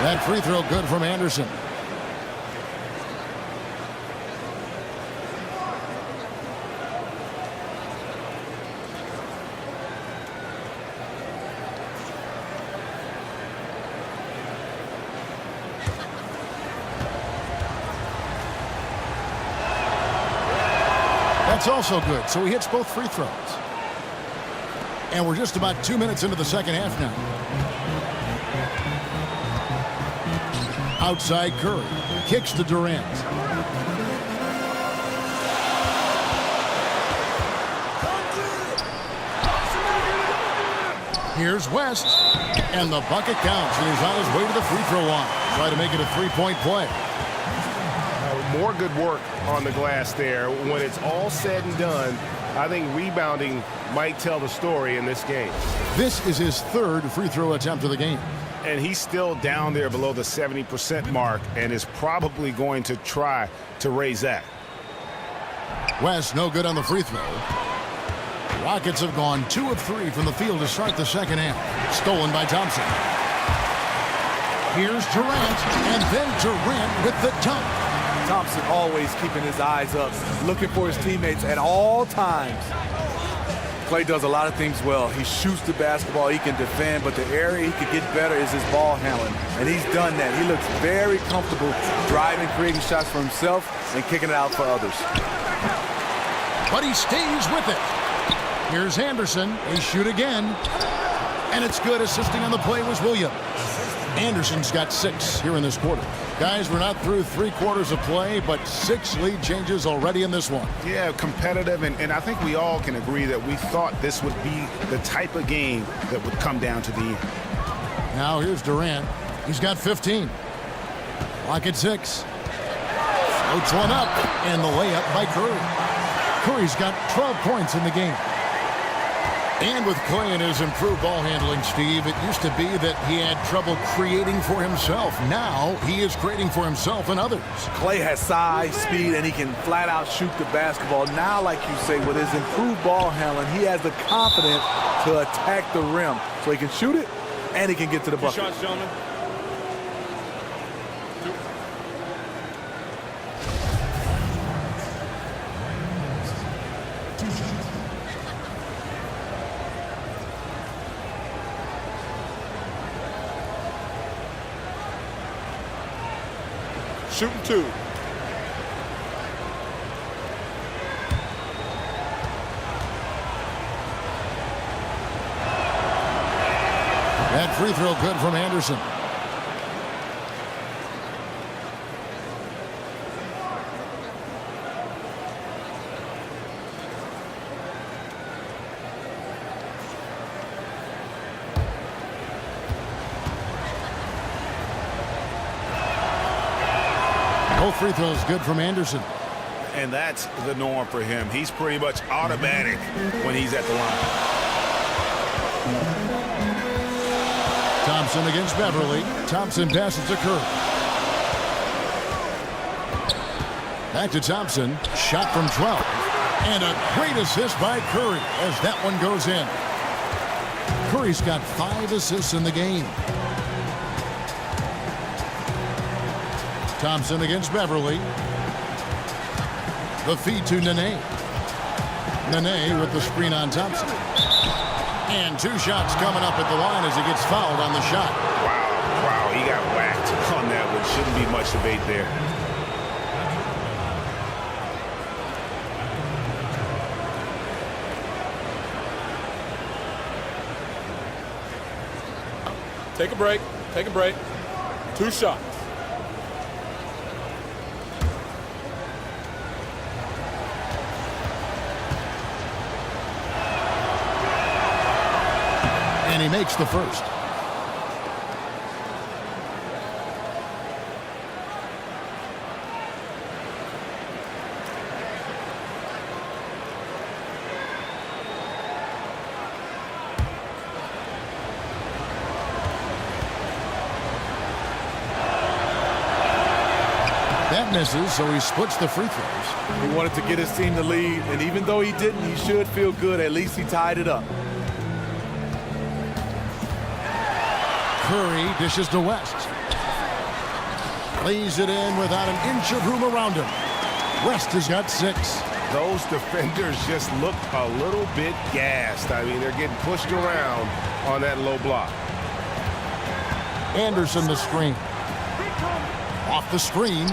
That free throw good from Anderson. That's also good. So he hits both free throws. And we're just about 2 minutes into the second half now. Outside Curry. Kicks to Durant. Here's West. And the bucket counts. And he's on his way to the free throw line. Try to make it a three-point play. More good work on the glass there. When it's all said and done, I think rebounding might tell the story in this game. This is his 3rd free throw attempt of the game. And he's still down there below the 70% mark and is probably going to try to raise that. West no good on the free throw. Rockets have gone 2 of 3 from the field to start the second half. Stolen by Thompson. Here's Durant, and then Durant with the dunk. Thompson always keeping his eyes up, looking for his teammates at all times. Klay does a lot of things well. He shoots the basketball, he can defend, but the area he could get better is his ball handling, and he's done that. He looks very comfortable driving, creating shots for himself, and kicking it out for others. But he stays with it. Here's Anderson. They shoot again, and it's good. Assisting on the play was Williams. Anderson's got 6 here in this quarter. Guys, we're not through 3 quarters of play, but 6 lead changes already in this one. Yeah, competitive, and I think we all can agree that we thought this would be the type of game that would come down to the end. Now here's Durant. He's got 15. Lock at 6. Floats one up, and the layup by Curry. Curry's got 12 points in the game. And with Klay and his improved ball handling, Steve, it used to be that he had trouble creating for himself. Now he is creating for himself and others. Klay has size, speed, and he can flat out shoot the basketball. Now, like you say, with his improved ball handling, he has the confidence to attack the rim. So he can shoot it, and he can get to the bucket. 2 shots, gentlemen. Shooting 2. That free throw good from Anderson. Both free throws good from Anderson. And that's the norm for him. He's pretty much automatic when he's at the line. Thompson against Beverly. Thompson passes to Curry. Back to Thompson. Shot from 12. And a great assist by Curry as that one goes in. Curry's got 5 assists in the game. Thompson against Beverly. The feed to Nene. Nene with the screen on Thompson. And 2 shots coming up at the line as he gets fouled on the shot. Wow, he got whacked on that one. Shouldn't be much debate there. Take a break. Take a break. 2 shots. And he makes the first. That misses, so he splits the free throws. He wanted to get his team to lead, and even though he didn't, he should feel good. At least he tied it up. Curry dishes to West. Lays it in without an inch of room around him. West has got 6. Those defenders just look a little bit gassed. I mean, they're getting pushed around on that low block. Anderson the screen. Off the screen.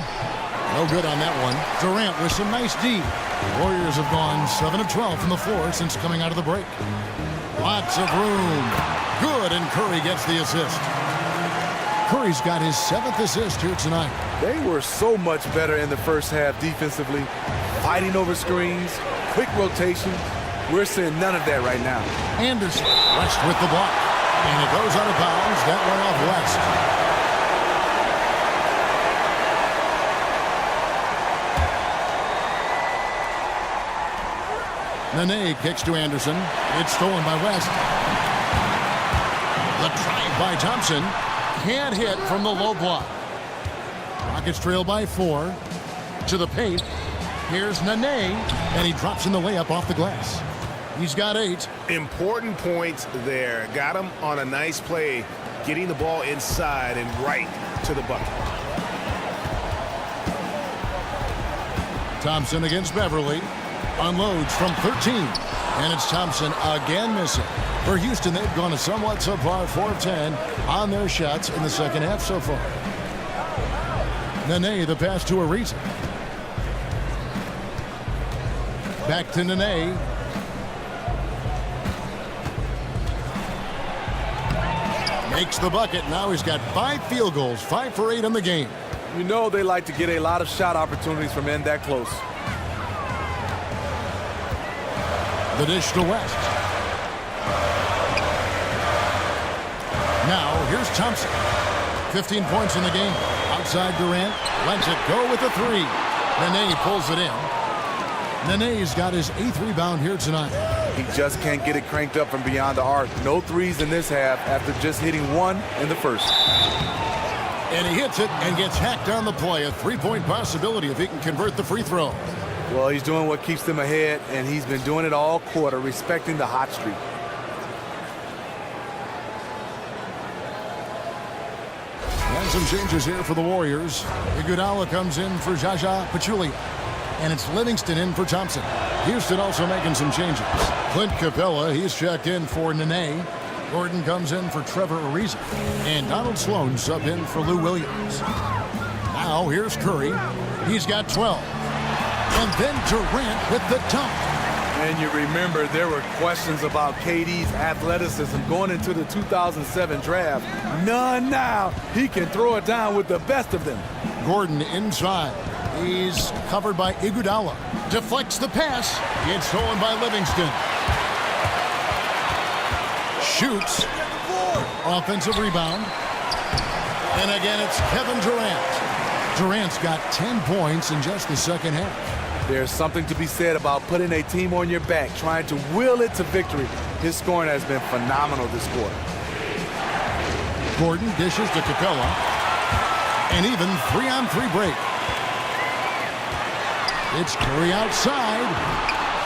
No good on that one. Durant with some nice D. The Warriors have gone 7 of 12 from the floor since coming out of the break. Lots of room. Good, and Curry gets the assist. Curry's got his 7th assist here tonight. They were so much better in the first half defensively, fighting over screens, quick rotation. We're seeing none of that right now. Anderson, West with the block. And it goes out of bounds. That went off West. Nene kicks to Anderson. It's stolen by West. The drive by Thompson. Can't hit from the low block. Rockets trail by 4. To the paint. Here's Nene. And he drops in the layup off the glass. He's got 8. Important points there. Got him on a nice play, getting the ball inside and right to the bucket. Thompson against Beverly. Unloads from 13. And it's Thompson again missing. For Houston, they've gone a somewhat subpar 4 of 10 on their shots in the second half so far. Nene, the pass to Ariza. Back to Nene. Makes the bucket. Now he's got 5 field goals, 5 for 8 in the game. You know they like to get a lot of shot opportunities from in that close. The dish to West. Now, here's Thompson. 15 points in the game. Outside Durant. Lets it go with a 3. Nene pulls it in. Nene's got his 8th rebound here tonight. He just can't get it cranked up from beyond the arc. No threes in this half after just hitting 1 in the first. And he hits it and gets hacked on the play. A 3-point possibility if he can convert the free throw. Well, he's doing what keeps them ahead, and he's been doing it all quarter, respecting the hot streak. And some changes here for the Warriors. Iguodala comes in for Jaja Pachulia. And it's Livingston in for Thompson. Houston also making some changes. Clint Capella, he's checked in for Nene. Gordon comes in for Trevor Ariza. And Donald Sloan subbed in for Lou Williams. Now here's Curry. He's got 12. And then Durant with the dunk. And you remember there were questions about KD's athleticism going into the 2007 draft. None now. He can throw it down with the best of them. Gordon inside. He's covered by Iguodala. Deflects the pass. It's stolen by Livingston. Shoots. Offensive rebound. And again, it's Kevin Durant. Durant's got 10 points in just the second half. There's something to be said about putting a team on your back, trying to will it to victory. His scoring has been phenomenal this quarter. Gordon dishes to Capella. An even 3-on-3 break. It's Curry outside.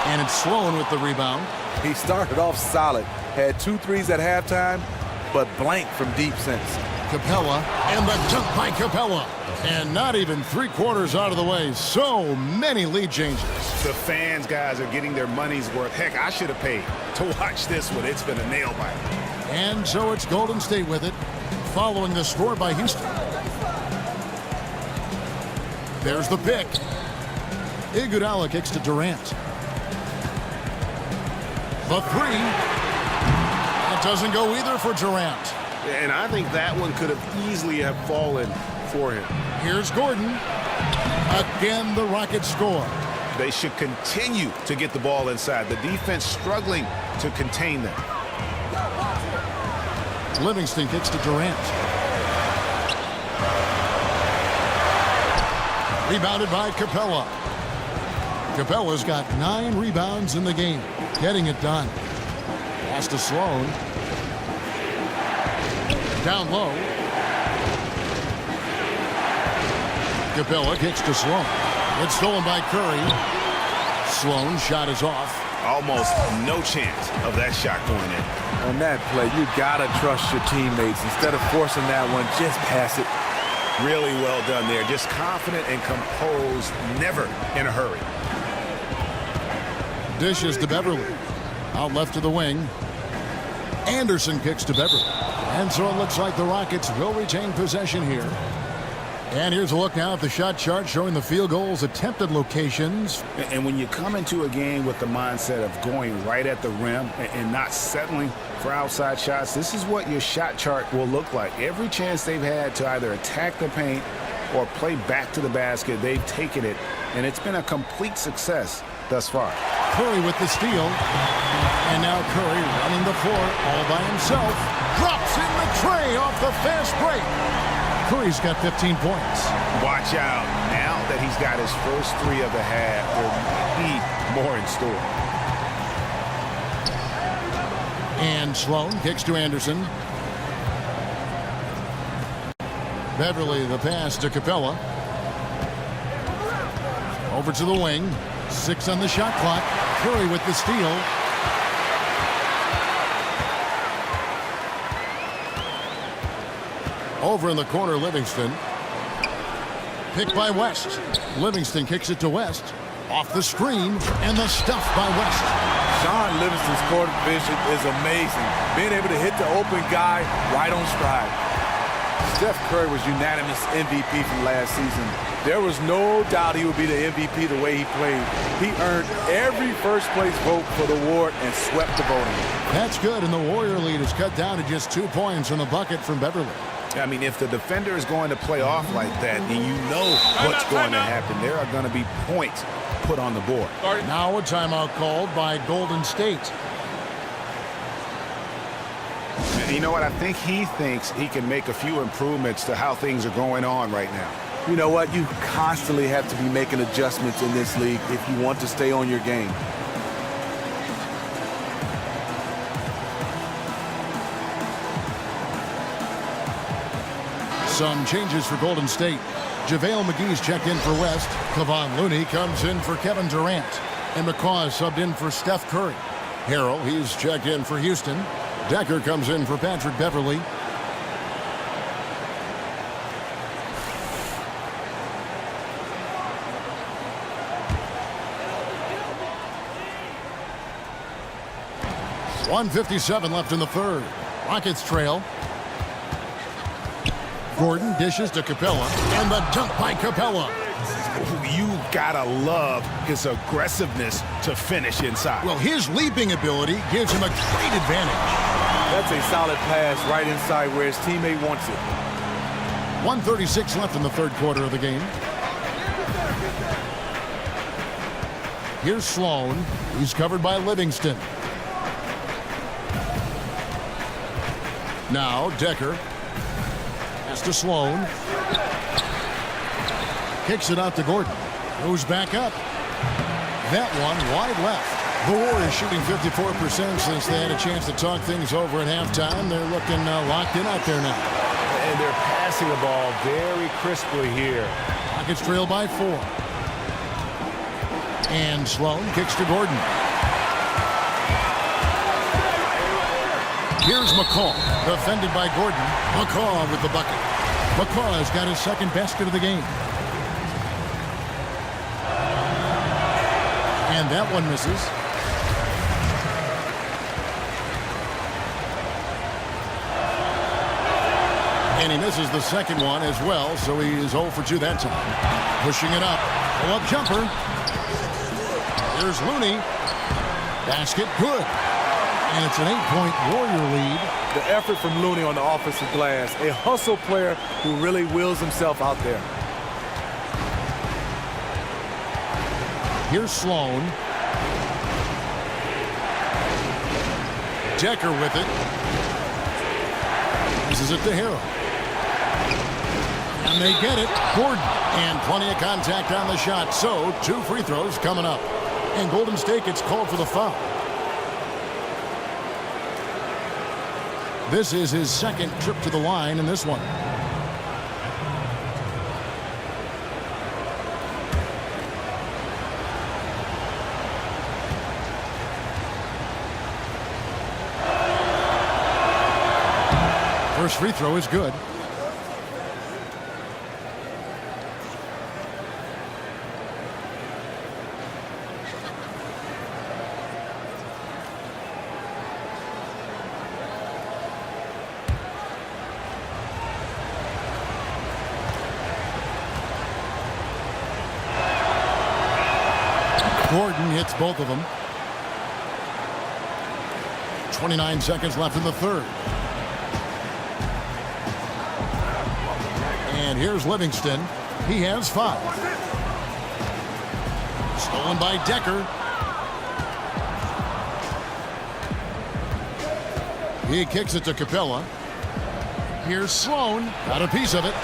And it's Sloan with the rebound. He started off solid. Had 2 threes at halftime, but blank from deep since. Capella, and the dunk by Capella. And not even 3/4 out of the way. So many lead changes. The fans, guys, are getting their money's worth. Heck, I should have paid to watch this one. It's been a nail biter. And so it's Golden State with it, following the score by Houston. There's the pick. Iguodala kicks to Durant. The three. That doesn't go either for Durant. And I think that one could have easily have fallen for him. Here's Gordon. Again, the Rockets score. They should continue to get the ball inside. The defense struggling to contain them. Livingston kicks to Durant. Rebounded by Capella. Capella's got 9 rebounds in the game. Getting it done. Pass to Sloan. Down low. Capella kicks to Sloan. It's stolen by Curry. Sloan's shot is off. Almost no chance of that shot going in. On that play, you gotta trust your teammates. Instead of forcing that one, just pass it. Really well done there. Just confident and composed, never in a hurry. Dishes to Beverly. Out left to the wing. Anderson kicks to Beverly. And so it looks like the Rockets will retain possession here. And here's a look now at the shot chart showing the field goals attempted locations. And when you come into a game with the mindset of going right at the rim and not settling for outside shots, this is what your shot chart will look like. Every chance they've had to either attack the paint or play back to the basket, they've taken it. And it's been a complete success thus far. Curry with the steal. And now Curry running the floor all by himself. Drops in the tray off the fast break. Curry's got 15 points. Watch out. Now that he's got his first 3 of the half, there may be more in store. And Sloan kicks to Anderson. Beverly the pass to Capella. Over to the wing. 6 on the shot clock. Curry with the steal. Over in the corner, Livingston. Picked by West. Livingston kicks it to West. Off the screen, and the stuff by West. Sean Livingston's court vision is amazing. Being able to hit the open guy right on stride. Steph Curry was unanimous MVP from last season. There was no doubt he would be the MVP the way he played. He earned every first-place vote for the award and swept the voting. That's good, and the Warrior lead is cut down to just 2 points in the bucket from Beverly. I mean, if the defender is going to play off like that, then you know what's going to happen. There are going to be points put on the board. Now a timeout called by Golden State. And you know what? I think he thinks he can make a few improvements to how things are going on right now. You know what? You constantly have to be making adjustments in this league if you want to stay on your game. Some changes for Golden State. JaVale McGee's checked in for West. Kevon Looney comes in for Kevin Durant. And McCaw is subbed in for Steph Curry. Harrell, he's checked in for Houston. Decker comes in for Patrick Beverly. .157 left in the third. Rockets trail. Gordon dishes to Capella, and the dunk by Capella. You gotta love his aggressiveness to finish inside. Well, his leaping ability gives him a great advantage. That's a solid pass right inside where his teammate wants it. 1:36 left in the third quarter of the game. Here's Sloan. He's covered by Livingston. Now Decker. Pass to Sloan. Kicks it out to Gordon. Goes back up. That one wide left. The Warriors shooting 54% since they had a chance to talk things over at halftime. They're looking locked in out there now. And they're passing the ball very crisply here. Rockets trail by 4. And Sloan kicks to Gordon. Here's McCaw, defended by Gordon. McCaw with the bucket. McCaw has got his second basket of the game. And that one misses. And he misses the second one as well, so he is 0 for 2 that time. Pushing it up. Pull-up jumper. Here's Looney. Basket good. And it's an 8-point Warrior lead. The effort from Looney on the offensive glass. A hustle player who really wills himself out there. Here's Sloan. Decker with it. This is it to Harrell. And they get it. Gordon. And plenty of contact on the shot. So 2 free throws coming up. And Golden State gets called for the foul. This is his second trip to the line in this one. First free throw is good. Gordon hits both of them. 29 seconds left in the third. And here's Livingston. He has 5. Stolen by Decker. He kicks it to Capella. Here's Sloan. Got a piece of it.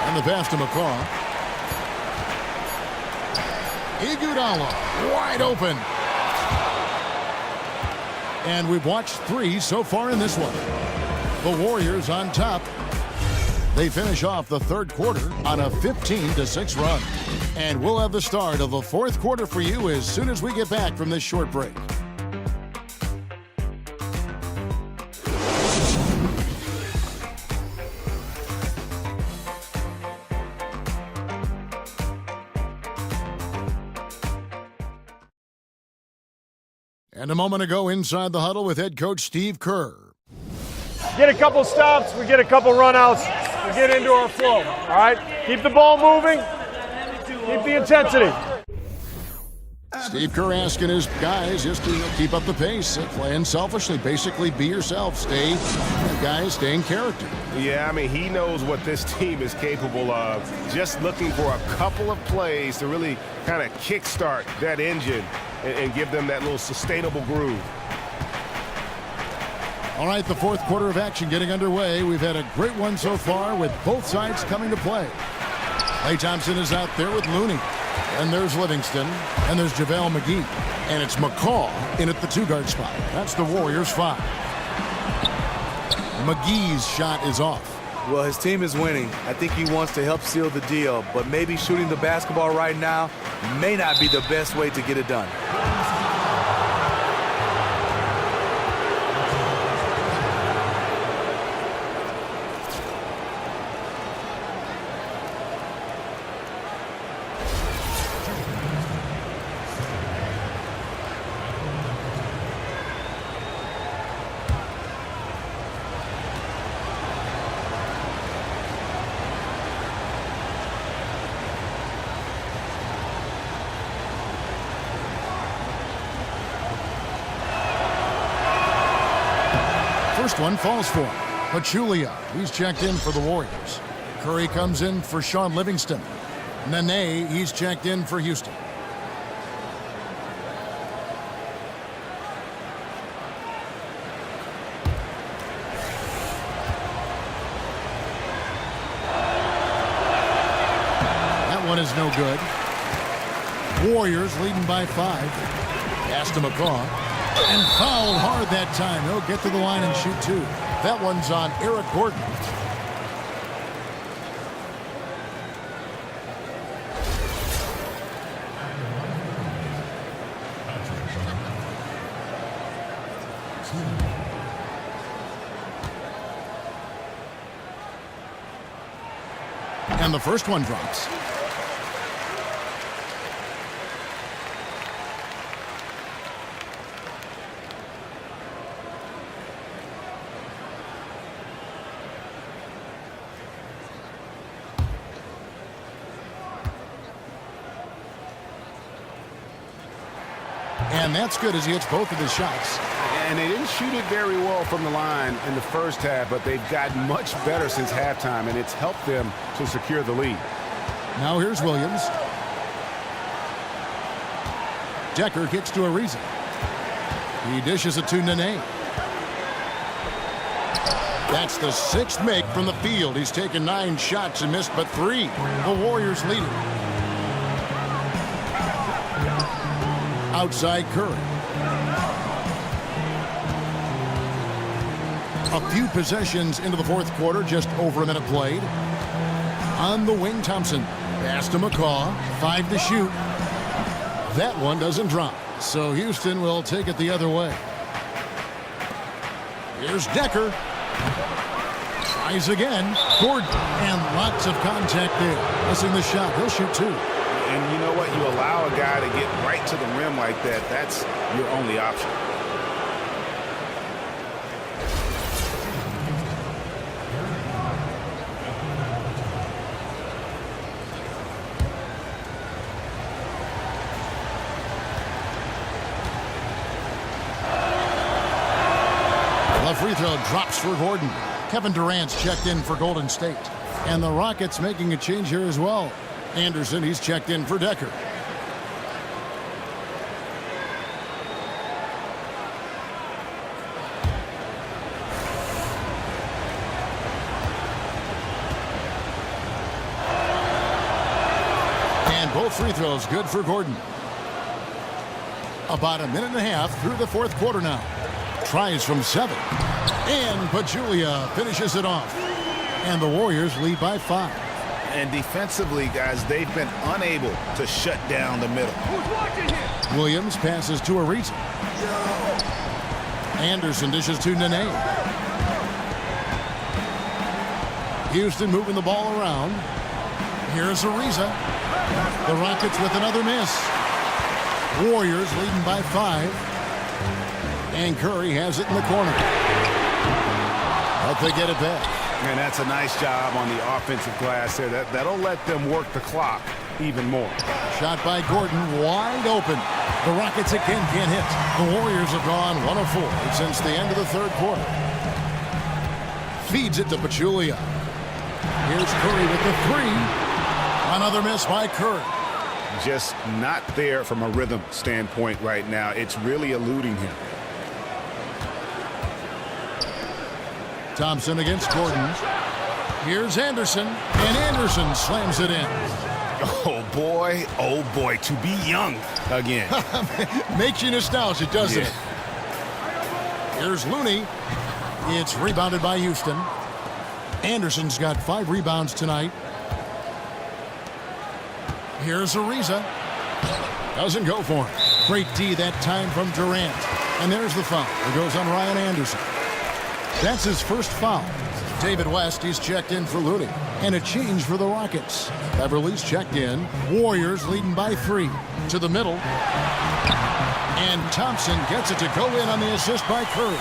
And the pass to McCaw. Iguodala wide open. And we've watched 3 so far in this one. The Warriors on top. They finish off the third quarter on a 15-6 run. And we'll have the start of the fourth quarter for you as soon as we get back from this short break. And a moment ago inside the huddle with head coach Steve Kerr. Get a couple stops, we get a couple runouts, we get into our flow, all right? Keep the ball moving, keep the intensity. Steve Kerr asking his guys just to keep up the pace, playing selfishly, basically be yourself, stay in character. Yeah, I mean, he knows what this team is capable of. Just looking for a couple of plays to really kind of kickstart that engine and give them that little sustainable groove. All right, the fourth quarter of action getting underway. We've had a great one so far with both sides coming to play. Klay Thompson is out there with Looney. And there's Livingston. And there's JaVale McGee. And it's McCaw in at the 2-guard spot. That's the Warriors' 5. McGee's shot is off. Well, his team is winning. I think he wants to help seal the deal, but maybe shooting the basketball right now may not be the best way to get it done. First one falls for him. Pachulia, he's checked in for the Warriors. Curry comes in for Sean Livingston. Nene, he's checked in for Houston. That one is no good. Warriors leading by 5. Pass to McCaw. And fouled hard that time. He'll get to the line and shoot 2. That one's on Eric Gordon. And the first one drops. And that's good as he hits both of his shots. And they didn't shoot it very well from the line in the first half, but they've gotten much better since halftime, and it's helped them to secure the lead. Now here's Williams. Decker kicks to Ariza. He dishes it to Nene. That's the 6th make from the field. He's taken 9 shots and missed but 3. The Warriors lead it. Outside Curry. A few possessions into the fourth quarter, just over a minute played. On the wing, Thompson. Pass to McCaw. 5 to shoot. That one doesn't drop. So Houston will take it the other way. Here's Decker. Tries again. Gordon. And lots of contact there. Missing the shot. He'll shoot 2. And you know what? You allow a guy to get right to the rim like that. That's your only option. The free throw drops for Gordon. Kevin Durant's checked in for Golden State. And the Rockets making a change here as well. Anderson, he's checked in for Decker. And both free throws good for Gordon. About a minute and a half through the fourth quarter now. Tries from 7. And Pachulia finishes it off. And the Warriors lead by 5. And defensively, guys, they've been unable to shut down the middle. Williams passes to Ariza. Anderson dishes to Nene. Houston moving the ball around. Here's Ariza. The Rockets with another miss. Warriors leading by 5. And Curry has it in the corner. But they get it back. And that's a nice job on the offensive glass there. That'll let them work the clock even more. Shot by Gordon, wide open. The Rockets again can't hit. The Warriors have gone 1 of 4 since the end of the third quarter. Feeds it to Pachulia. Here's Curry with the 3. Another miss by Curry. Just not there from a rhythm standpoint right now. It's really eluding him. Thompson against Gordon. Here's Anderson, and Anderson slams it in. Oh boy, to be young again. Makes you nostalgic, doesn't it? Here's Looney. It's rebounded by Houston. Anderson's got 5 rebounds tonight. Here's Ariza. Doesn't go for him. Great D that time from Durant. And there's the foul. It goes on Ryan Anderson. That's his first foul. David West, he's checked in for Looney. And a change for the Rockets. Beverly's checked in. Warriors leading by 3. To the middle. And Thompson gets it to go in on the assist by Curry.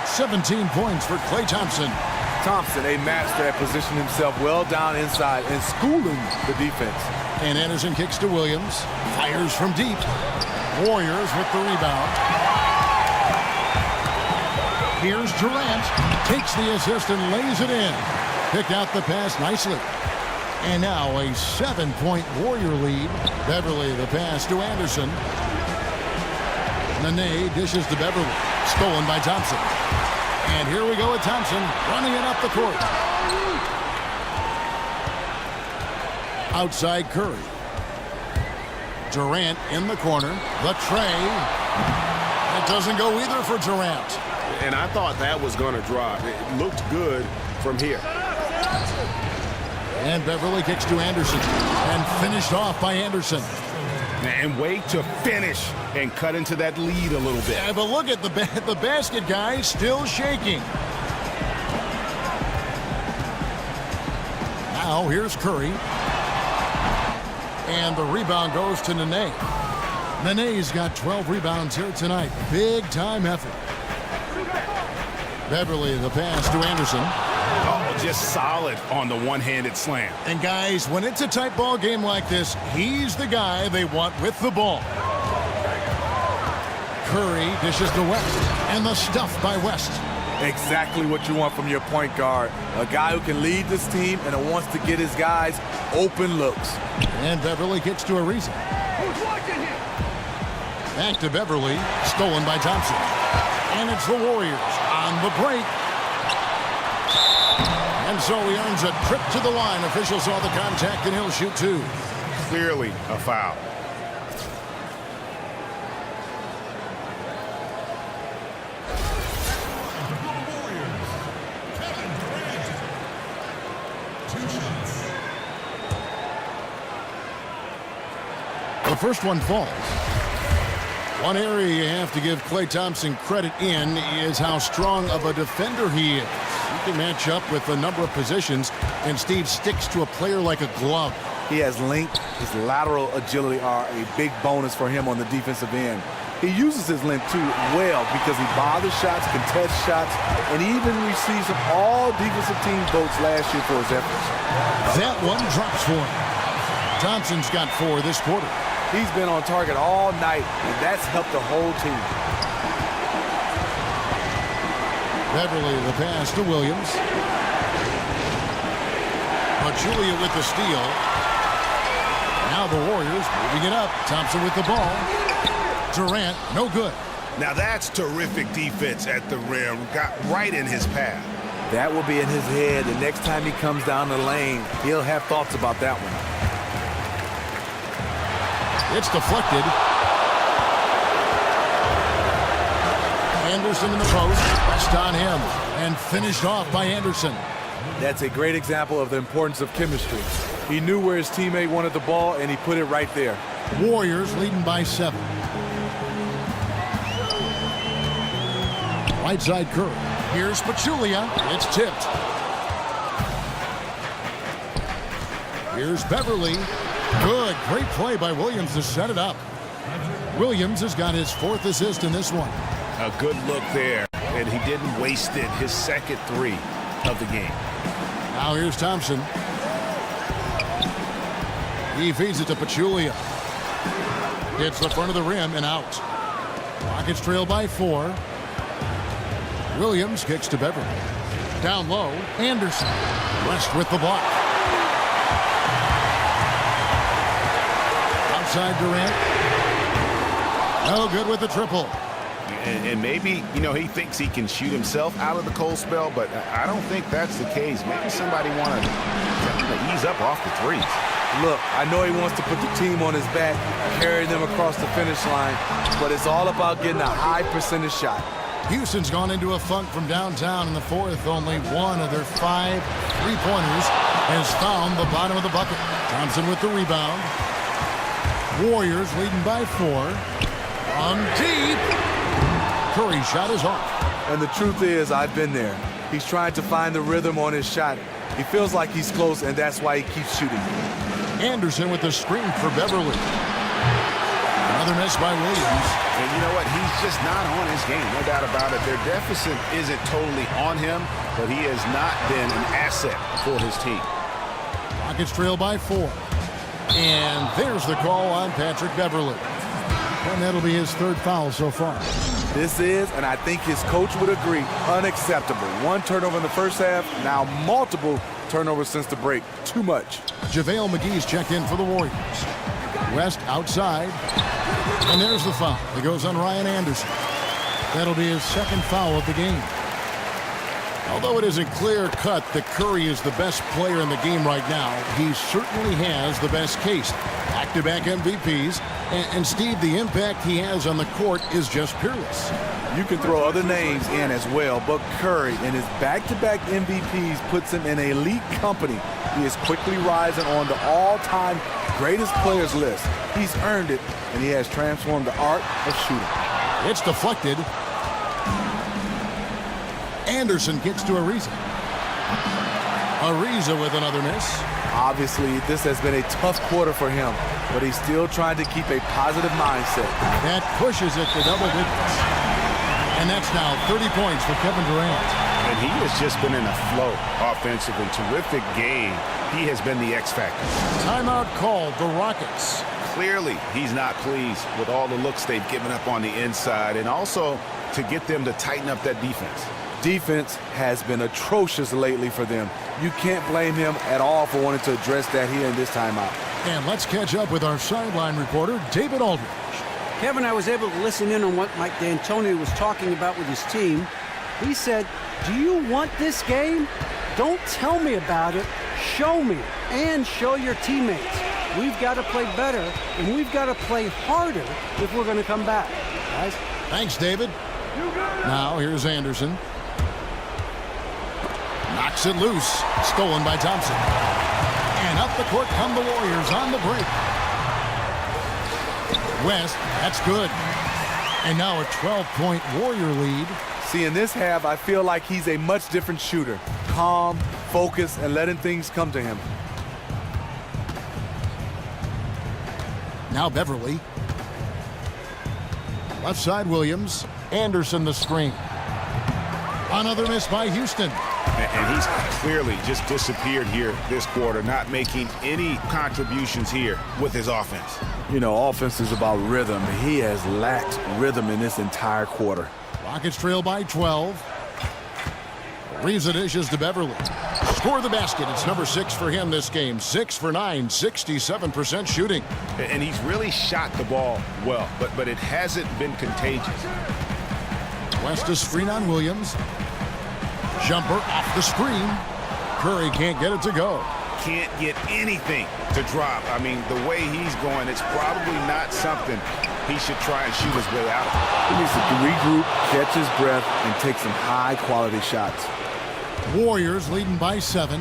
17 points for Klay Thompson. Thompson, a master at positioning himself well down inside and schooling the defense. And Anderson kicks to Williams. Fires from deep. Warriors with the rebound. Here's Durant. Takes the assist and lays it in. Picked out the pass nicely. And now a 7-point Warrior lead. Beverly the pass to Anderson. Nene dishes to Beverly. Stolen by Thompson. And here we go with Thompson running it up the court. Outside Curry. Durant in the corner. The tray. It doesn't go either for Durant. And I thought that was going to drop. It looked good from here. And Beverly kicks to Anderson. And finished off by Anderson. And wait to finish and cut into that lead a little bit. Yeah, but look at the basket, guys, still shaking. Now here's Curry. And the rebound goes to Nene. Nene's got 12 rebounds here tonight. Big time effort. Beverly, the pass to Anderson. Oh, just solid on the one-handed slam. And guys, when it's a tight ball game like this, he's the guy they want with the ball. Curry dishes to West. And the stuff by West. Exactly what you want from your point guard. A guy who can lead this team and who wants to get his guys open looks. And Beverly kicks to Ariza. Back to Beverly. Stolen by Thompson. And it's the Warriors on the break. And so he earns a trip to the line. Officials saw the contact and he'll shoot two. Clearly a foul. The first one falls. One area you have to give Klay Thompson credit in is how strong of a defender he is. He can match up with a number of positions, and Steve sticks to a player like a glove. He has length. His lateral agility are a big bonus for him on the defensive end. He uses his length, too, well because he bothers shots, contests shots, and even received some all-defensive team votes last year for his efforts. That one drops for him. Thompson's got 4 this quarter. He's been on target all night, and that's helped the whole team. Beverly, the pass to Williams. Pachulia with the steal. Now the Warriors moving it up. Thompson with the ball. Durant, no good. Now that's terrific defense at the rim. Got right in his path. That will be in his head. The next time he comes down the lane, he'll have thoughts about that one. It's deflected. Anderson in the post. That's on him. And finished off by Anderson. That's a great example of the importance of chemistry. He knew where his teammate wanted the ball, and he put it right there. Warriors leading by 7. Right side Curry. Here's Pachulia. It's tipped. Here's Beverly. Good. Great play by Williams to set it up. Williams has got his 4th assist in this one. A good look there, and he didn't waste it. His second 3 of the game. Now here's Thompson. He feeds it to Pachulia. Hits the front of the rim and out. Rockets trail by 4. Williams kicks to Beverly. Down low, Anderson. West with the block. Outside Durant. No good with the triple. And maybe, he thinks he can shoot himself out of the cold spell, but I don't think that's the case. Maybe somebody want to ease up off the threes. Look, I know he wants to put the team on his back, carry them across the finish line, but it's all about getting a high percentage shot. Houston's gone into a funk from downtown in the 4th. Only one of their 5 3-pointers has found the bottom of the bucket. Thompson with the rebound. Warriors leading by 4. From deep. Curry's shot is off. And the truth is, I've been there. He's trying to find the rhythm on his shot. He feels like he's close, and that's why he keeps shooting. Anderson with the screen for Beverly. Another miss by Williams. And you know what? He's just not on his game, no doubt about it. Their deficit isn't totally on him, but he has not been an asset for his team. Rockets trail by 4. And there's the call on Patrick Beverly. And that'll be his 3rd foul so far. This is, and I think his coach would agree, unacceptable. 1 turnover in the first half, now multiple turnovers since the break. Too much. JaVale McGee's checked in for the Warriors. West outside. And there's the foul. It goes on Ryan Anderson. That'll be his 2nd foul of the game. Although it isn't clear-cut that Curry is the best player in the game right now, he certainly has the best case. Back-to-back MVPs, and Steve, the impact he has on the court is just peerless. You can throw other names in as well, but Curry in his back-to-back MVPs puts him in elite company. He is quickly rising on the all-time greatest players list. He's earned it, and he has transformed the art of shooting. It's deflected. Anderson gets to Ariza. Ariza with another miss. Obviously, this has been a tough quarter for him, but he's still trying to keep a positive mindset. That pushes it to double digits. And that's now 30 points for Kevin Durant. And he has just been in a flow offensively. Terrific game. He has been the X factor. Timeout called the Rockets. Clearly, he's not pleased with all the looks they've given up on the inside, and also to get them to tighten up that defense. Defense has been atrocious lately for them. You can't blame him at all for wanting to address that here in this timeout. And let's catch up with our sideline reporter, David Aldridge. Kevin, I was able to listen in on what Mike D'Antoni was talking about with his team. He said, do you want this game? Don't tell me about it. Show me and show your teammates. We've got to play better, and we've got to play harder if we're going to come back. Guys? Thanks, David. Now here's Anderson. Knocks it loose. Stolen by Thompson. And up the court come the Warriors on the break. West, that's good. And now a 12-point Warrior lead. See, in this half, I feel like he's a much different shooter. Calm, focused, and letting things come to him. Now Beverly. Left side Williams. Anderson the screen. Another miss by Houston. And he's clearly just disappeared here this quarter, not making any contributions here with his offense. You know, offense is about rhythm. He has lacked rhythm in this entire quarter. Rockets trail by 12. Ariza dishes to Beverly. Score the basket. It's number 6 for him this game. 6 for 9, 67% shooting. And he's really shot the ball well, but it hasn't been contagious. West is screen on Williams. Jumper off the screen. Curry can't get it to go. Can't get anything to drop. I mean, the way he's going, it's probably not something he should try and shoot his way out of. He needs to regroup, catch his breath, and take some high-quality shots. Warriors leading by 7.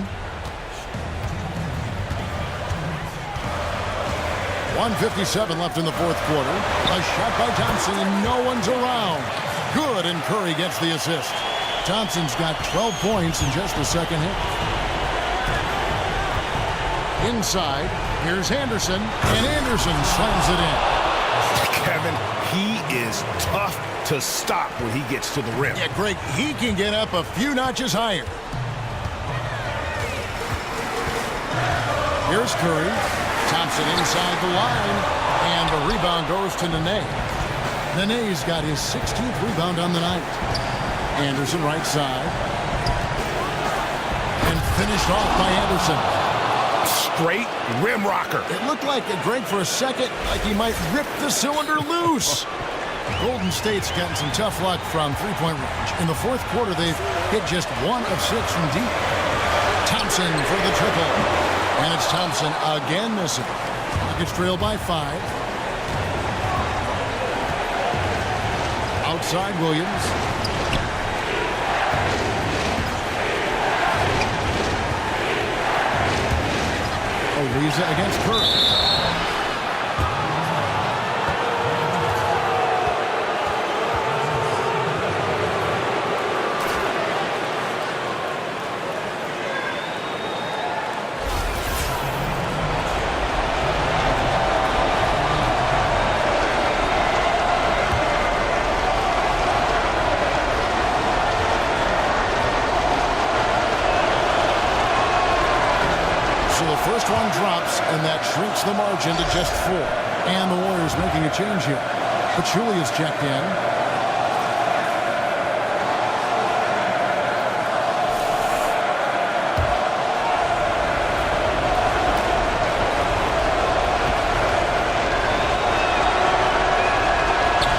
1:57 left in the fourth quarter. A shot by Thompson, and no one's around. Good, and Curry gets the assist. Thompson's got 12 points in just the second hit. Inside, here's Anderson, and Anderson slams it in. Kevin, he is tough to stop when he gets to the rim. Yeah, Greg, he can get up a few notches higher. Here's Curry. Thompson inside the line, and the rebound goes to Nene. Nene's got his 16th rebound on the night. Anderson right side. And finished off by Anderson. Straight rim rocker. It looked like, Greg, for a second, like he might rip the cylinder loose. Golden State's gotten some tough luck from three-point range. In the fourth quarter, they've hit just 1 of 6 from deep. Thompson for the triple. And it's Thompson again missing. Rockets trail by 5. Outside Williams. Ariza against Curry. First one drops, and that shrinks the margin to just 4. And the Warriors making a change here. Pachulia's checked in.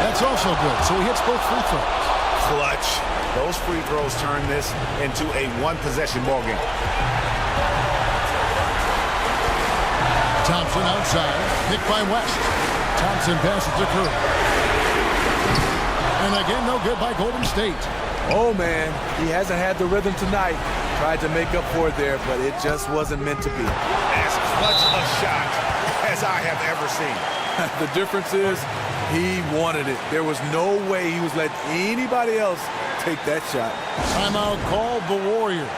That's also good, so he hits both free throws. Clutch. Those free throws turn this into a one-possession ball game. Thompson outside, picked by West. Thompson passes to Curry. And again, no good by Golden State. Oh, man, he hasn't had the rhythm tonight. Tried to make up for it there, but it just wasn't meant to be. As clutch a shot as I have ever seen. The difference is he wanted it. There was no way he was letting anybody else take that shot. Timeout called the Warriors.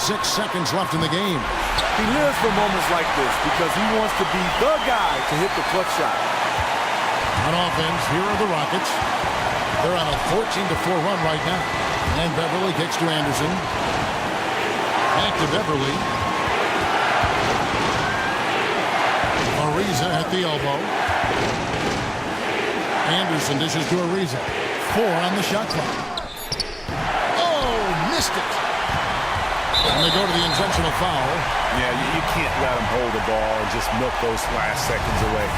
Seconds left in the game. He lives for moments like this because he wants to be the guy to hit the clutch shot. On offense, here are the Rockets. They're on a 14-4 run right now. And Beverly kicks to Anderson. Back to Beverly. Ariza at the elbow. Anderson dishes to Ariza. 4 on the shot clock. Oh, missed it. And they go to the intentional foul. Yeah, you can't let him hold the ball and just milk those last seconds away.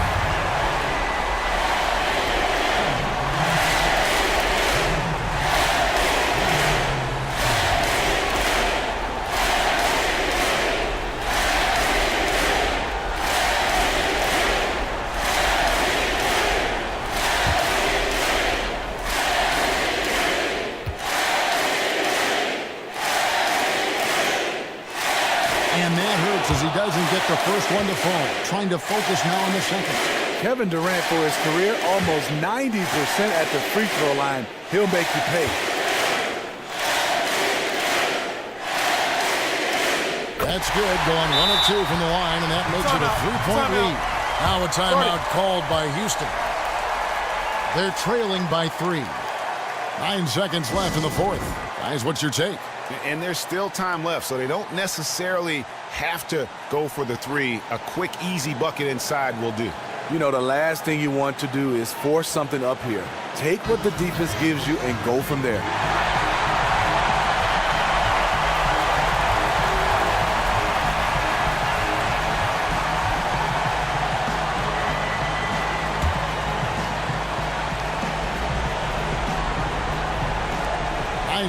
As he doesn't get the first one to fall. Trying to focus now on the second. Kevin Durant, for his career, almost 90% at the free throw line. He'll make you pay. That's good. Going 1 of 2 from the line, and that makes it a 3-point lead. Now a timeout called by Houston. They're trailing by 3. 9 seconds left in the fourth. Guys, what's your take? And there's still time left, so they don't necessarily have to go for the 3. A quick, easy bucket inside will do. You know, the last thing you want to do is force something up here. Take what the defense gives you and go from there.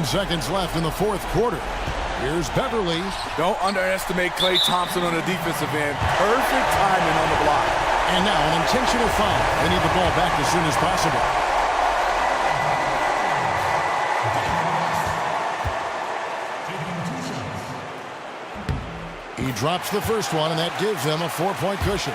Seconds left in the fourth quarter. Here's Beverly. Don't underestimate Klay Thompson on the defensive end. Perfect timing on the block. And now an intentional foul. They need the ball back as soon as possible. He drops the first one, and that gives them a 4-point cushion.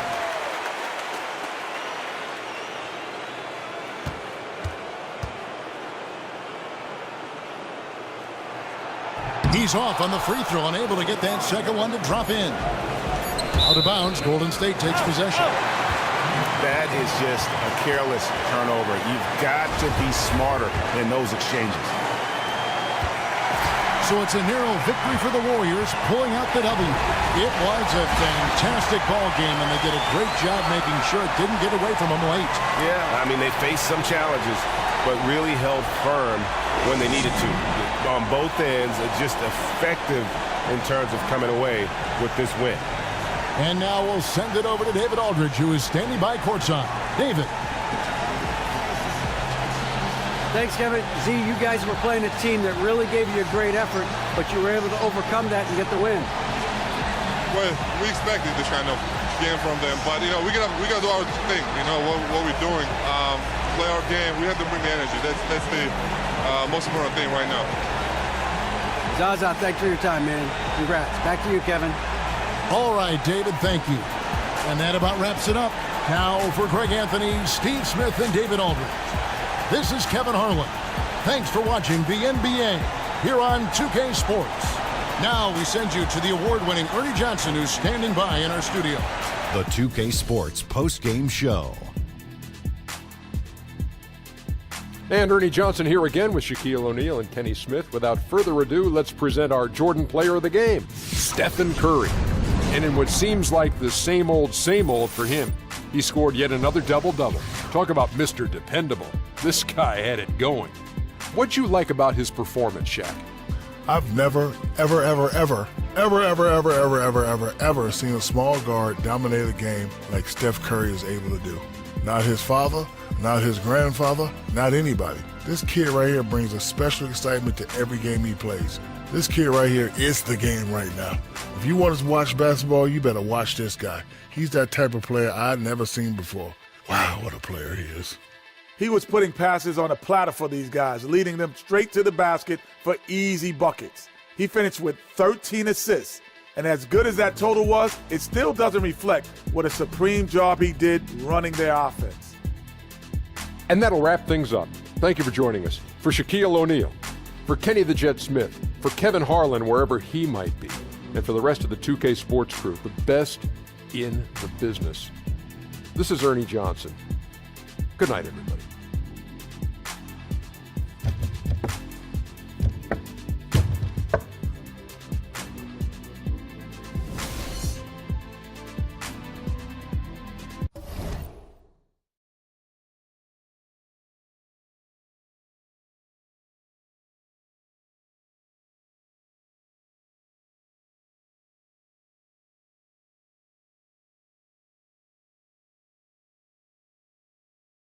He's off on the free throw, unable to get that second one to drop in. Out of bounds, Golden State takes possession. That is just a careless turnover. You've got to be smarter in those exchanges. So it's a narrow victory for the Warriors, pulling out the W. It was a fantastic ball game, and they did a great job making sure it didn't get away from them late. Yeah, I mean, they faced some challenges, but really held firm when they needed to. On both ends, just effective in terms of coming away with this win. And now we'll send it over to David Aldridge, who is standing by courtside. David. Thanks, Kevin. Z, you guys were playing a team that really gave you a great effort, but you were able to overcome that and get the win. Well, we expected this kind of game from them, but, you know, we gotta do our thing, you know, what we're doing. Play our game. We have to bring the energy. That's the most important thing right now. Zaza, thanks for your time, man. Congrats. Back to you, Kevin. All right, David, thank you. And that about wraps it up. Now for Greg Anthony, Steve Smith, and David Aldridge. This is Kevin Harlan. Thanks for watching the NBA here on 2K Sports. Now we send you to the award-winning Ernie Johnson, who's standing by in our studio. The 2K Sports post-game show. And Ernie Johnson here again with Shaquille O'Neal and Kenny Smith. Without further ado, let's present our Jordan player of the game, Stephen Curry. And in what seems like the same old for him, he scored yet another double-double. Talk about Mr. Dependable. This guy had it going. What'd you like about his performance, Shaq? I've never, ever seen a small guard dominate a game like Steph Curry is able to do. Not his father, not his grandfather, not anybody. This kid right here brings a special excitement to every game he plays. This kid right here is the game right now. If you want to watch basketball, you better watch this guy. He's that type of player I've never seen before. Wow, what a player he is. He was putting passes on a platter for these guys, leading them straight to the basket for easy buckets. He finished with 13 assists, and as good as that total was, it still doesn't reflect what a supreme job he did running their offense. And that'll wrap things up. Thank you for joining us. For Shaquille O'Neal, for Kenny the Jet Smith, for Kevin Harlan, wherever he might be, and for the rest of the 2K Sports crew, the best in the business. This is Ernie Johnson. Good night, everybody.